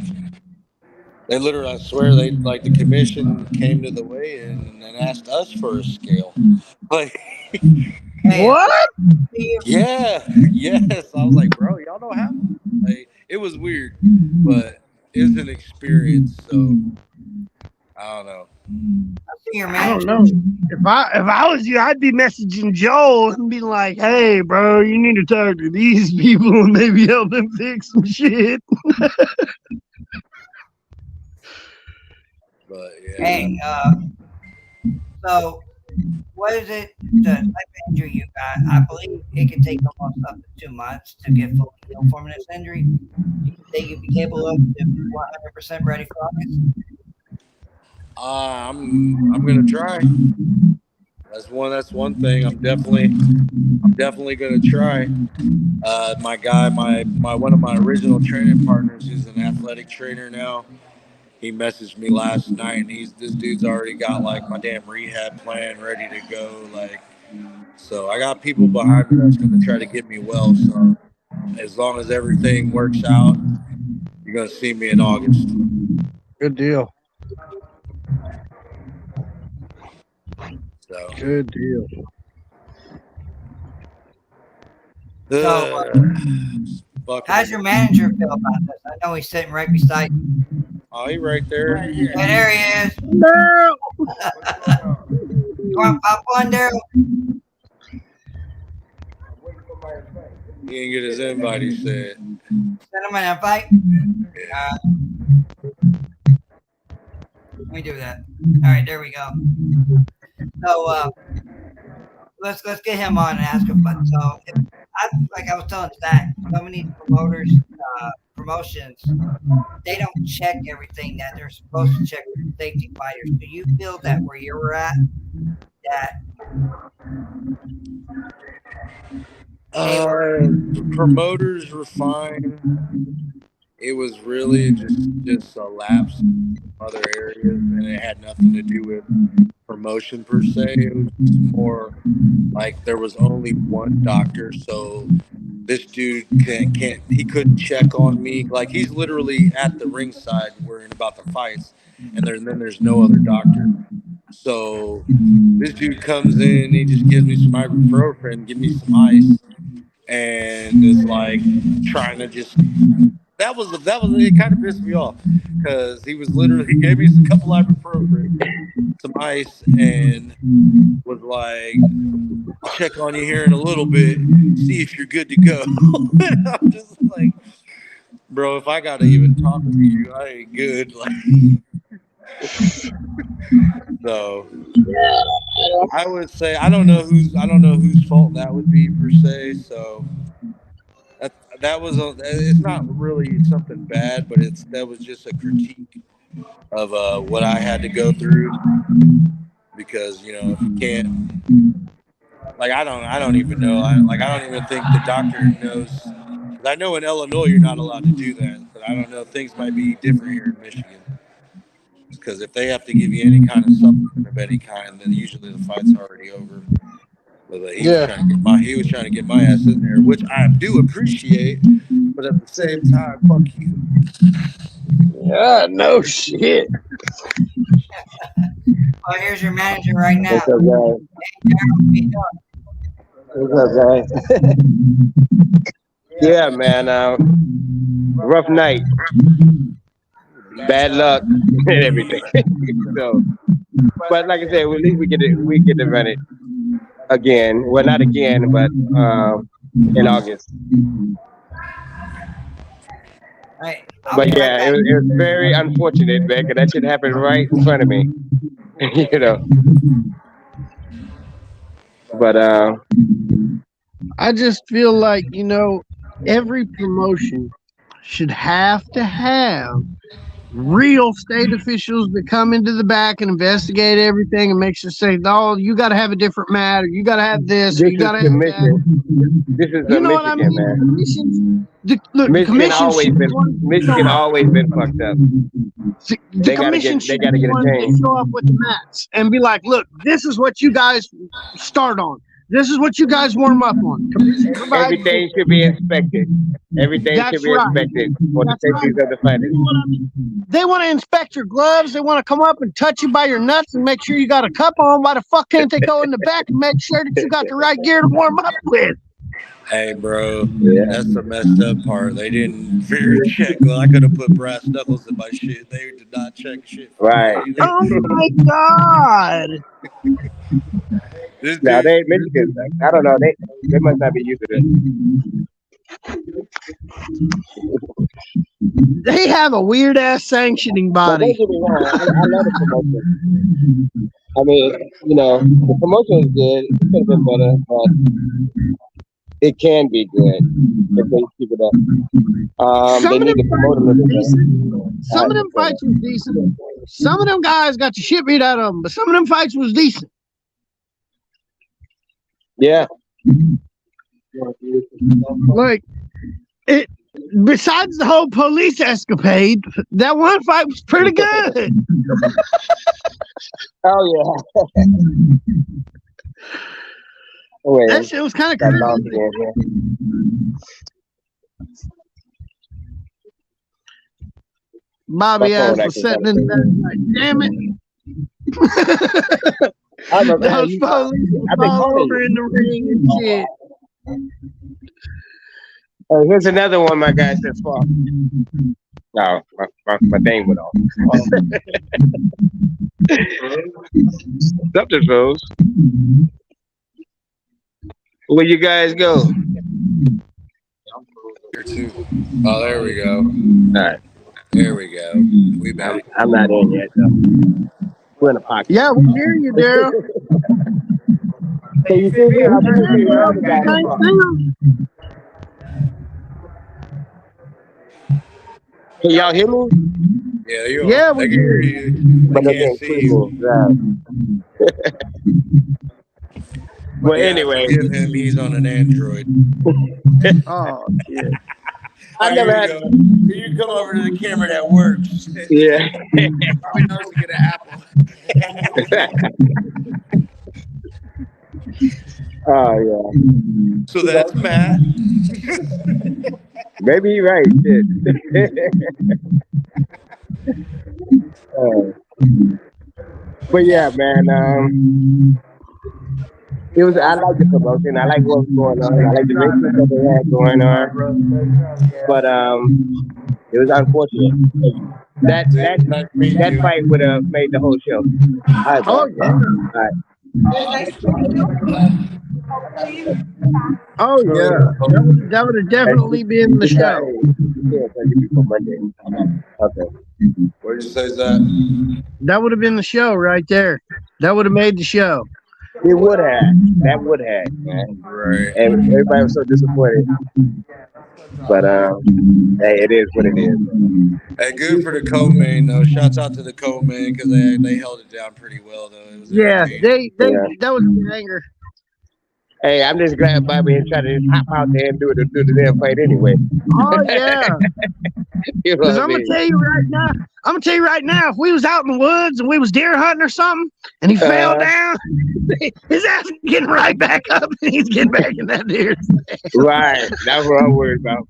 they literally, I swear, the commission came to the weigh-in and asked us for a scale. Like what? Yeah, yes. I was like, bro, y'all know how? Like, it was weird, but it was an experience. So I don't know. I don't know. If I was you, I'd be messaging Joel and be like, "Hey, bro, you need to talk to these people and maybe help them fix some shit." But yeah. Hey, so what is it? The type of injury you got? I believe it can take almost up to 2 months to get fully healed from this injury. Do you think you'd be capable of 100% ready for August? I'm gonna try. That's one thing. I'm definitely gonna try. My guy, my one of my original training partners, who's an athletic trainer now. He messaged me last night, and this dude's already got like my damn rehab plan ready to go. Like, so I got people behind me that's gonna try to get me well. So as long as everything works out, you're gonna see me in August. Good deal. So good deal. So, how's your manager feel about this? I know he's sitting right beside you. Oh, he's right there. Yeah, there he is. Daryl! You want to pop on, Daryl? He didn't get his invite, he said. Send him an invite? Yeah. Let me do that. All right, there we go. So let's get him on and ask him. But so, like I was telling Zach, so many promotions, they don't check everything that they're supposed to check with safety fighters. Do you feel that where you were at, that promoters were fine? It was really just a lapse in other areas, and it had nothing to do with promotion per se. It was more like there was only one doctor, so this dude he couldn't check on me. Like he's literally at the ringside worrying about the fights, and then there's no other doctor. So this dude comes in, he just gives me some ibuprofen, give me some ice, and is like trying to just. That was it. Kind of pissed me off because he gave me a couple ibuprofen, some ice, and was like, "I'll check on you here in a little bit, see if you're good to go." And I'm just like, "Bro, if I gotta even talk to you, I ain't good." Like, so I would say I don't know whose fault that would be per se. So that was it's not really something bad, but that was just a critique of what I had to go through because if you can't, like I don't even know, I don't even think the doctor knows. 'Cause I know in Illinois you're not allowed to do that, but I don't know, things might be different here in Michigan. Because if they have to give you any kind of supplement of any kind, then usually the fight's already over. But he was trying to get my ass in there, which I do appreciate, but at the same time, fuck you. Yeah, no shit. Oh, here's your manager right now. What's up, guys? Yeah, man. Rough night, bad luck, and everything. So, but like I said, at least we get to run it again. Well, not again, but in August. Hey, But yeah, it was very unfortunate, man, because that shit happened right in front of me. But I just feel like, every promotion should have to have real state officials that come into the back and investigate everything and make sure say, no, you got to have a different mat, or you got to have this, or you got to have that. This is You know what I mean? man. Michigan always been fucked up. The commission should get a change. Show up with the mats and be like, look, this is what you guys start on. This is what you guys warm up on. Everything should be inspected. Everything should be inspected for the safety of the fighters. They want to inspect your gloves. They want to come up and touch you by your nuts and make sure you got a cup on. Why the fuck can't they go in the back and make sure that you got the right gear to warm up with? Hey, bro, that's the messed up part. They didn't figure check. Well, I could have put brass knuckles in my shit. They did not check shit. Right. Oh my God. Now they Michigan. I don't know. They must not be used to it. They have a weird ass sanctioning body. Don't get me wrong. I love the promotion. I mean, the promotion is good. It could have been better, but it can be good if they keep it up. They need to promote a little bit. Some of them fights was decent. Some of them guys got the shit beat out of them, but some of them fights was decent. Yeah. Like it. Besides the whole police escapade, that one fight was pretty good. Oh yeah. Wait, that shit was kind of crazy. Bobby ass was sitting in the back like, damn it. Those police all over in the ring and shit. Here's another one my guy said fuck. No, my thing went off. Something goes. Where you guys go? Here too. Oh, there we go. All right. There we go. We back. I'm not in yet, though. We're in a pocket. Yeah, we hear you, Daryl. Can you see me? Can y'all hear me? Yeah, we can hear you. But they can't see you. Well, anyway. Give him, he's on an Android. Oh, shit. I never had. You come over to the camera that works. Yeah. Probably knows to get an Apple. Oh yeah. So that's Matt. Maybe you're right. Shit. Uh, but yeah, man. It was. I like the promotion. I like what was going on. I like the races that they had going on. But it was unfortunate. That fight would have made the whole show. All right, Oh, yeah. all right. Oh yeah, that would have definitely been the show. Monday. Okay. What did you say, Zach? That would have been the show right there. That would have made the show. It would have. That would have, man. Right. And everybody was so disappointed. But hey, it is what it is. Hey, good for the co-main though. Shouts out to the co-main because they held it down pretty well though. It was That was the anger. Hey, I'm just glad Bobby ain't trying to just hop out there and do the damn fight anyway. Oh yeah. You know Because what I'm I gonna mean? tell you right now, if we was out in the woods and we was deer hunting or something, and he fell down, his ass is getting right back up, and he's getting back in that deer. Right, that's what I'm worried about.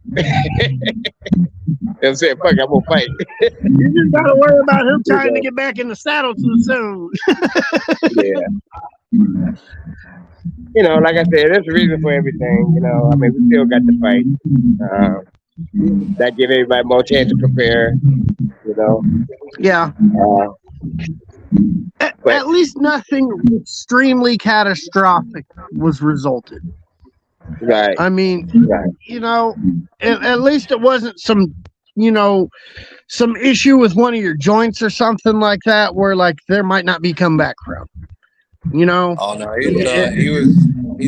I'm saying, fuck, I'm gonna fight. You just gotta worry about him trying to get back in the saddle too soon. Yeah. You know, like I said, there's a reason for everything. You know, I mean, we still got the fight. That give everybody more chance to prepare. You know. Yeah. At least nothing extremely catastrophic was resulted. Right. I mean, Right. you know, at least it wasn't some, you know, some issue with one of your joints or something like that, where like there might not be comeback from. You know. Oh no, he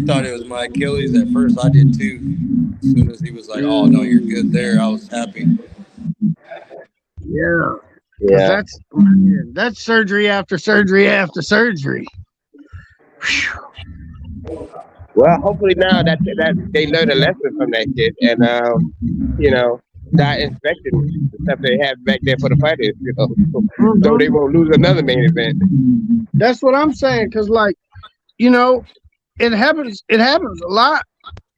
thought it was my Achilles at first. I did too. As soon as he was like, "Oh no, you're good there," I was happy. Yeah. Yeah. That's surgery after surgery after surgery. Whew. Well, hopefully now that they learn a lesson from that shit, and you know, start inspecting the stuff they have back there for the fighters. You know, so they won't lose another main event. That's what I'm saying, because like, you know, it happens a lot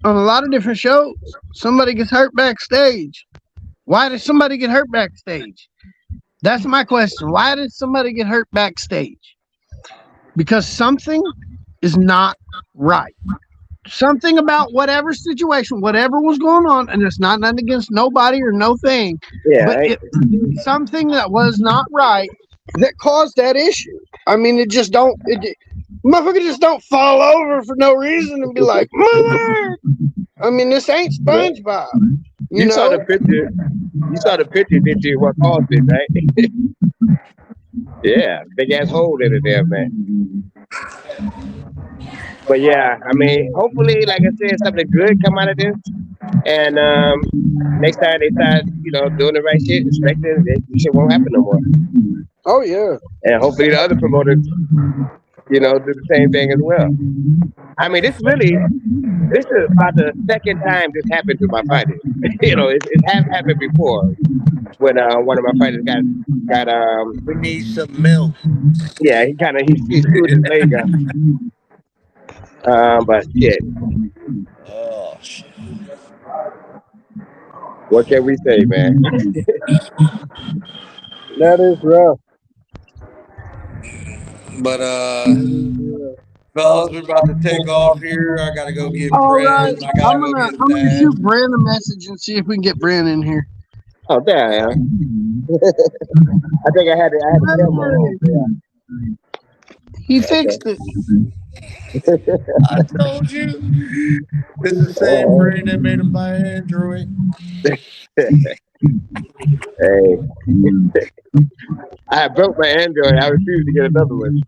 on a lot of different shows. Somebody gets hurt backstage. Why did somebody get hurt backstage? That's my question. Why did somebody get hurt backstage? Because something is not right. Something about whatever situation, whatever was going on, and it's not nothing against nobody or no thing, but something that was not right that caused that issue. I mean, motherfucker just don't fall over for no reason and be like, mother. I mean, this ain't SpongeBob. You know? Saw the picture. You saw the picture, did you? What caused it, right? Yeah, big ass hole in it there, man. But yeah, I mean, hopefully, like I said, something good come out of this. And next time they start, you know, doing the right shit, inspecting, this shit won't happen no more. Oh yeah. And hopefully the other promoters, you know, do the same thing as well. I mean, this is about the second time this happened to my fighters. You know, it has happened before when one of my fighters got We need some milk. yeah, he screwed his leg up. But shit. Oh shit. What can we say, man? That is rough. But fellas, we're about to take off here. I gotta go get Right. Brent. I gotta I'm go gonna get shoot Brand a message and see if we can get Brand in here. Oh, there I am. I think I had to tell my mom. He fixed it. I told you. This is the same brain that made him buy Android. Hey. I broke my Android. I refuse to get another one.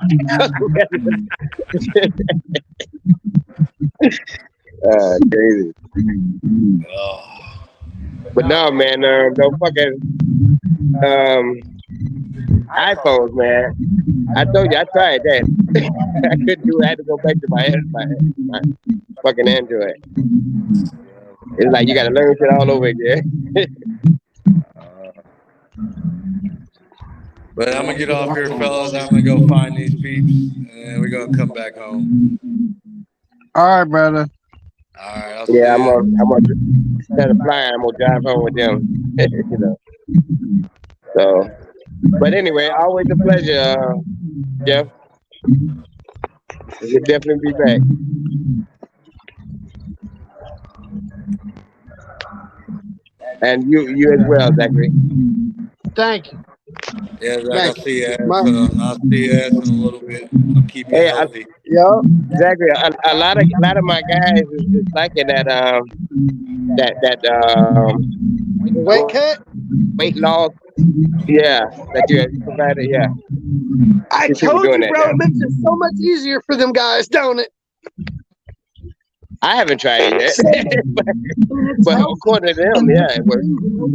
Crazy. But no, man, no fucking iPhones, man. I told you I tried that. I couldn't do it. I had to go back to my fucking Android. It's like you gotta learn shit all over again. But I'm gonna get off here, fellas. I'm gonna go find these peeps, and we're gonna come back home. All right, brother. All right, I'll see Yeah, I'm you. gonna instead of flying, I'm gonna drive home with them. You know. So, but anyway, always a pleasure, Jeff. We'll definitely be back. And you as well, Zachary. Thank you. Yeah, Zach, I'll Thank see you. you. I'll see you in a little bit. I'll keep you Hey, healthy. Zachary, a lot of my guys is liking that Weight cut. weight loss. Yeah, that you had provided. Yeah, I see people told doing you, that bro. now. It makes it so much easier for them guys, don't it? I haven't tried it yet, It's but healthy. according to them, And yeah, that's it the works. thing, bro.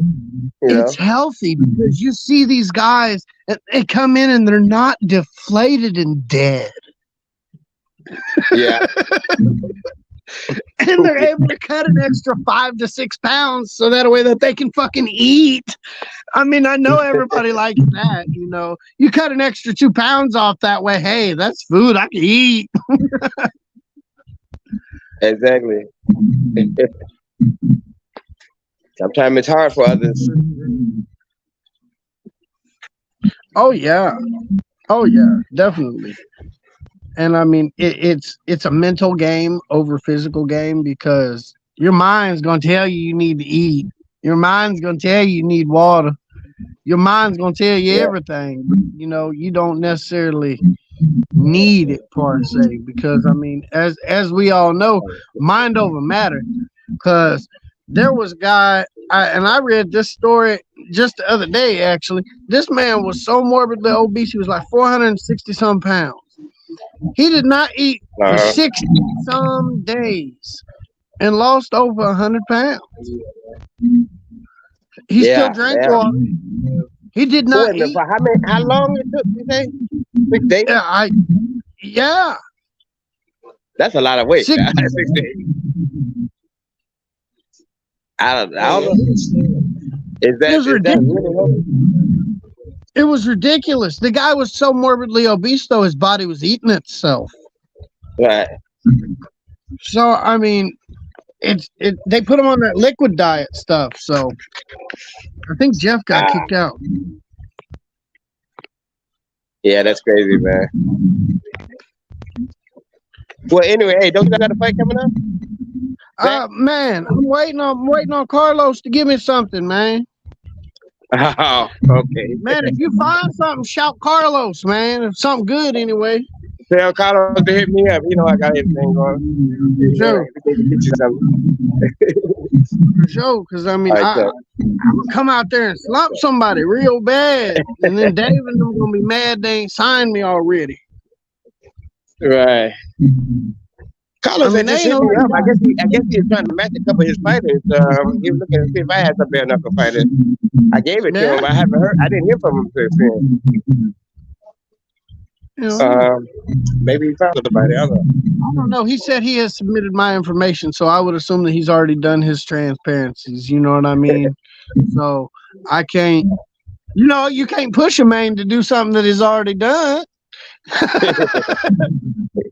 You know, It's healthy because you see these guys and they come in and they're not deflated and dead. yeah, And they're able to cut an extra 5 to 6 pounds so that way that they can fucking eat. I mean, I know everybody likes that, you know. You cut an extra 2 pounds off that way. Hey, that's food I can eat. exactly. Sometimes it's hard for others. Oh yeah, definitely. And I mean, it's a mental game over physical game because your mind's gonna tell you need to eat. Your mind's gonna tell you need water. Your mind's gonna tell you everything. But, you know, you don't necessarily need it per se because I mean, as we all know, mind over matter. Because there was a guy, I read this story just the other day. Actually, this man was so morbidly obese, he was like 460 some pounds. He did not eat for 60 some days and lost over 100 pounds. He still drank water. He did not eat. How long it took? You say 6 days? Yeah. That's a lot of weight. 6 6 days. I don't know. Is that really? It was ridiculous. The guy was so morbidly obese, though his body was eating itself. Right. So I mean, they put him on that liquid diet stuff. So I think Jeff got kicked out. Yeah, that's crazy, man. Well, anyway, hey, don't you got a fight coming up? Man, I'm waiting on Carlos to give me something, man. Oh, okay. Man, if you find something, shout Carlos, man. If something good, anyway. Tell Carlos to hit me up. You know I got everything going. Sure. For sure, because I mean, I'm gonna come out there and slump somebody real bad, and then Dave and them gonna be mad they ain't signed me already. Right. Carlos had just hit me up. I guess he was trying to match a couple of his fighters. He was looking to see if I had some bare knuckle fighters. I gave it to him. I didn't hear from him since then. Maybe he found somebody. I don't know. He said he has submitted my information, so I would assume that he's already done his transparencies. You know what I mean? So I can't. You know, you can't push a man to do something that he's already done.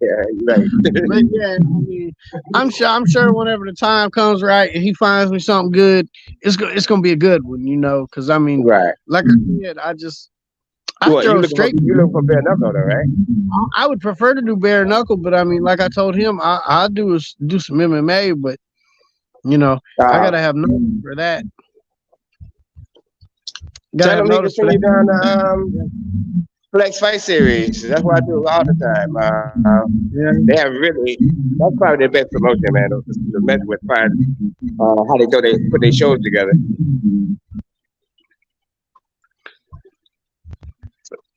Yeah, right. But yeah, I mean, I'm sure whenever the time comes right and he finds me something good, it's gonna be a good one, you know. Because I mean, like I said, you look for bare knuckle, though, right? I would prefer to do bare knuckle, but I mean, like I told him, I do some MMA, but you know, I gotta have notice for that. Tell him he can send you down the Flex Fight Series. That's what I do all the time. They have that's probably their best promotion, man. To mess with fighters, how they put their shows together.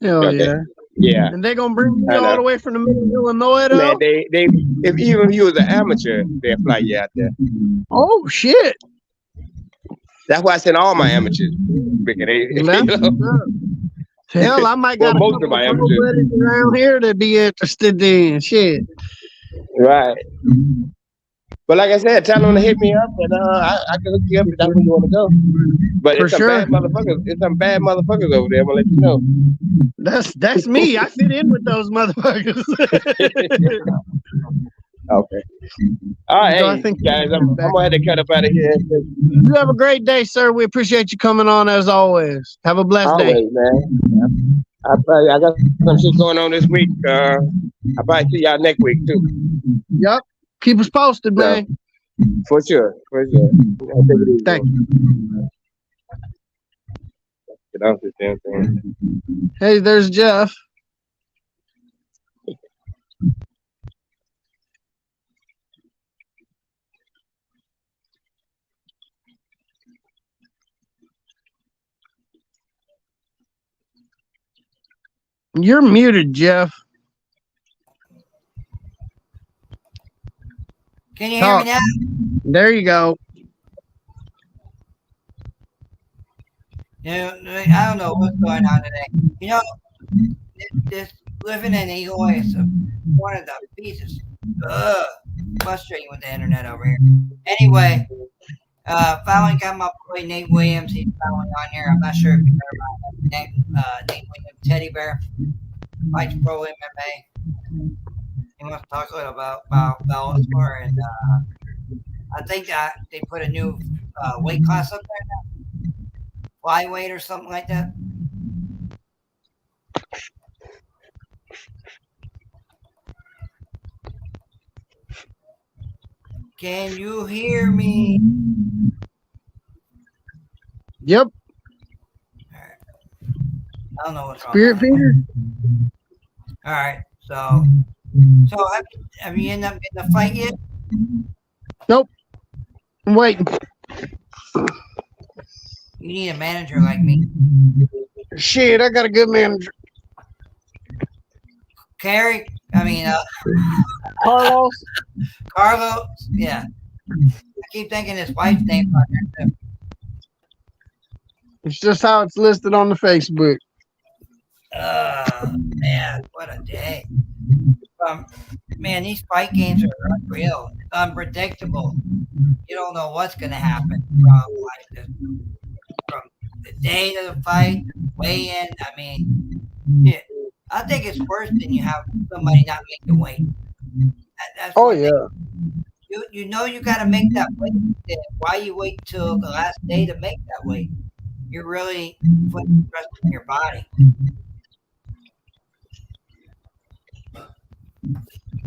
Hell yeah. Yeah. And they gonna bring me all the way from the middle of Illinois, though? Man, if even you was an amateur, they'll fly you out there. Oh shit. That's why I send all my amateurs. Hell, I might got most of my amateurs around here to be interested in shit. Right. But like I said, tell them to hit me up, and I can hook you up if that's where you want to go. But For it's some sure. bad motherfuckers. It's some bad motherfuckers over there. I'm gonna let you know. That's me. I fit in with those motherfuckers. Okay. All right, So I hey, think guys, I'm gonna have to cut up out of here. you have a great day, sir. We appreciate you coming on as always. Have a blessed day. Always, man. I got some shit going on this week. I'll probably see y'all next week too. Yep. Keep us posted, man. For sure. For sure. I'll take it easy. Thank you. Get off this damn thing. Hey, there's Jeff. You're muted, Jeff. Can you hear me now? There you go. You know, I don't know what's going on today. You know, this living in Eagle is one of the pieces. Frustrating with the internet over here. Anyway, finally got my boy Nate Williams. He's finally on here. I'm not sure if you heard about him. Nate Williams, Teddy Bear, fights pro MMA. He wants to talk a little about Bellator, and I think that they put a new weight class up there now, flyweight or something like that. Can you hear me? Yep. Right. I don't know what's wrong. Spirit finger. All right. So have you ended up getting a fight yet? Nope. I'm waiting. You need a manager like me. Shit, I got a good manager. Carlos. Carlos. Yeah. I keep thinking his wife's name on there too. It's just how it's listed on the Facebook. Man, what a day. Man, these fight games are unreal, unpredictable. You don't know what's going to happen from the day to the fight, weigh in. I mean, shit. I think it's worse than you have somebody not make the weight. That's you know you got to make that weight. Why you wait till the last day to make that weight? You're really putting stress on your body.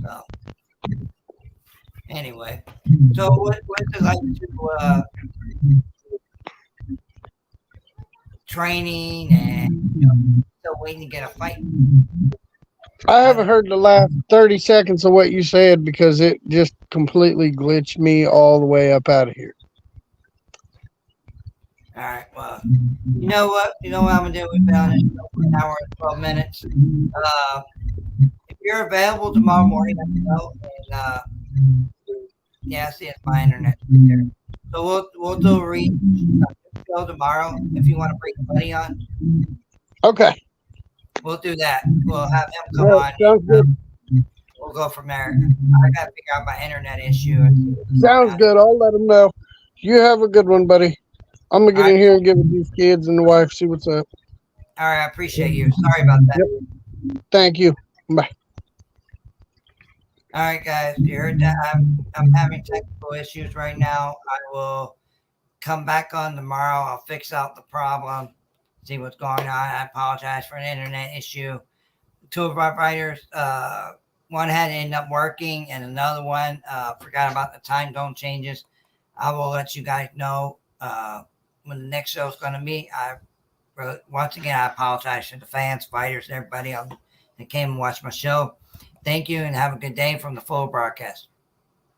So, anyway, so what's it like to training and still waiting to get a fight? I haven't heard the last 30 seconds of what you said because it just completely glitched me all the way up out of here. All right, well, you know what I'm gonna do? We've been on this show for an hour and 12 minutes. If you're available tomorrow morning, let me know. And yeah, see, it's my internet right there. So we'll do a read show tomorrow if you want to bring somebody on. Okay. We'll do that. We'll have him come on. Sounds good. We'll go from there. I got to figure out my internet issue. Sounds good. I'll let him know. You have a good one, buddy. I'm going to get in here and give it these kids and the wife, see what's up. All right. I appreciate you. Sorry about that. Yep. Thank you. Bye. All right, guys. You heard that? I'm having technical issues right now. I will come back on tomorrow. I'll fix out the problem, see what's going on. I apologize for an internet issue. Two of our fighters, one had to end up working, and another one forgot about the time zone changes. I will let you guys know when the next show is going to be. Once again, I apologize to the fans, fighters, everybody else that came and watched my show. Thank you, and have a good day from the full broadcast.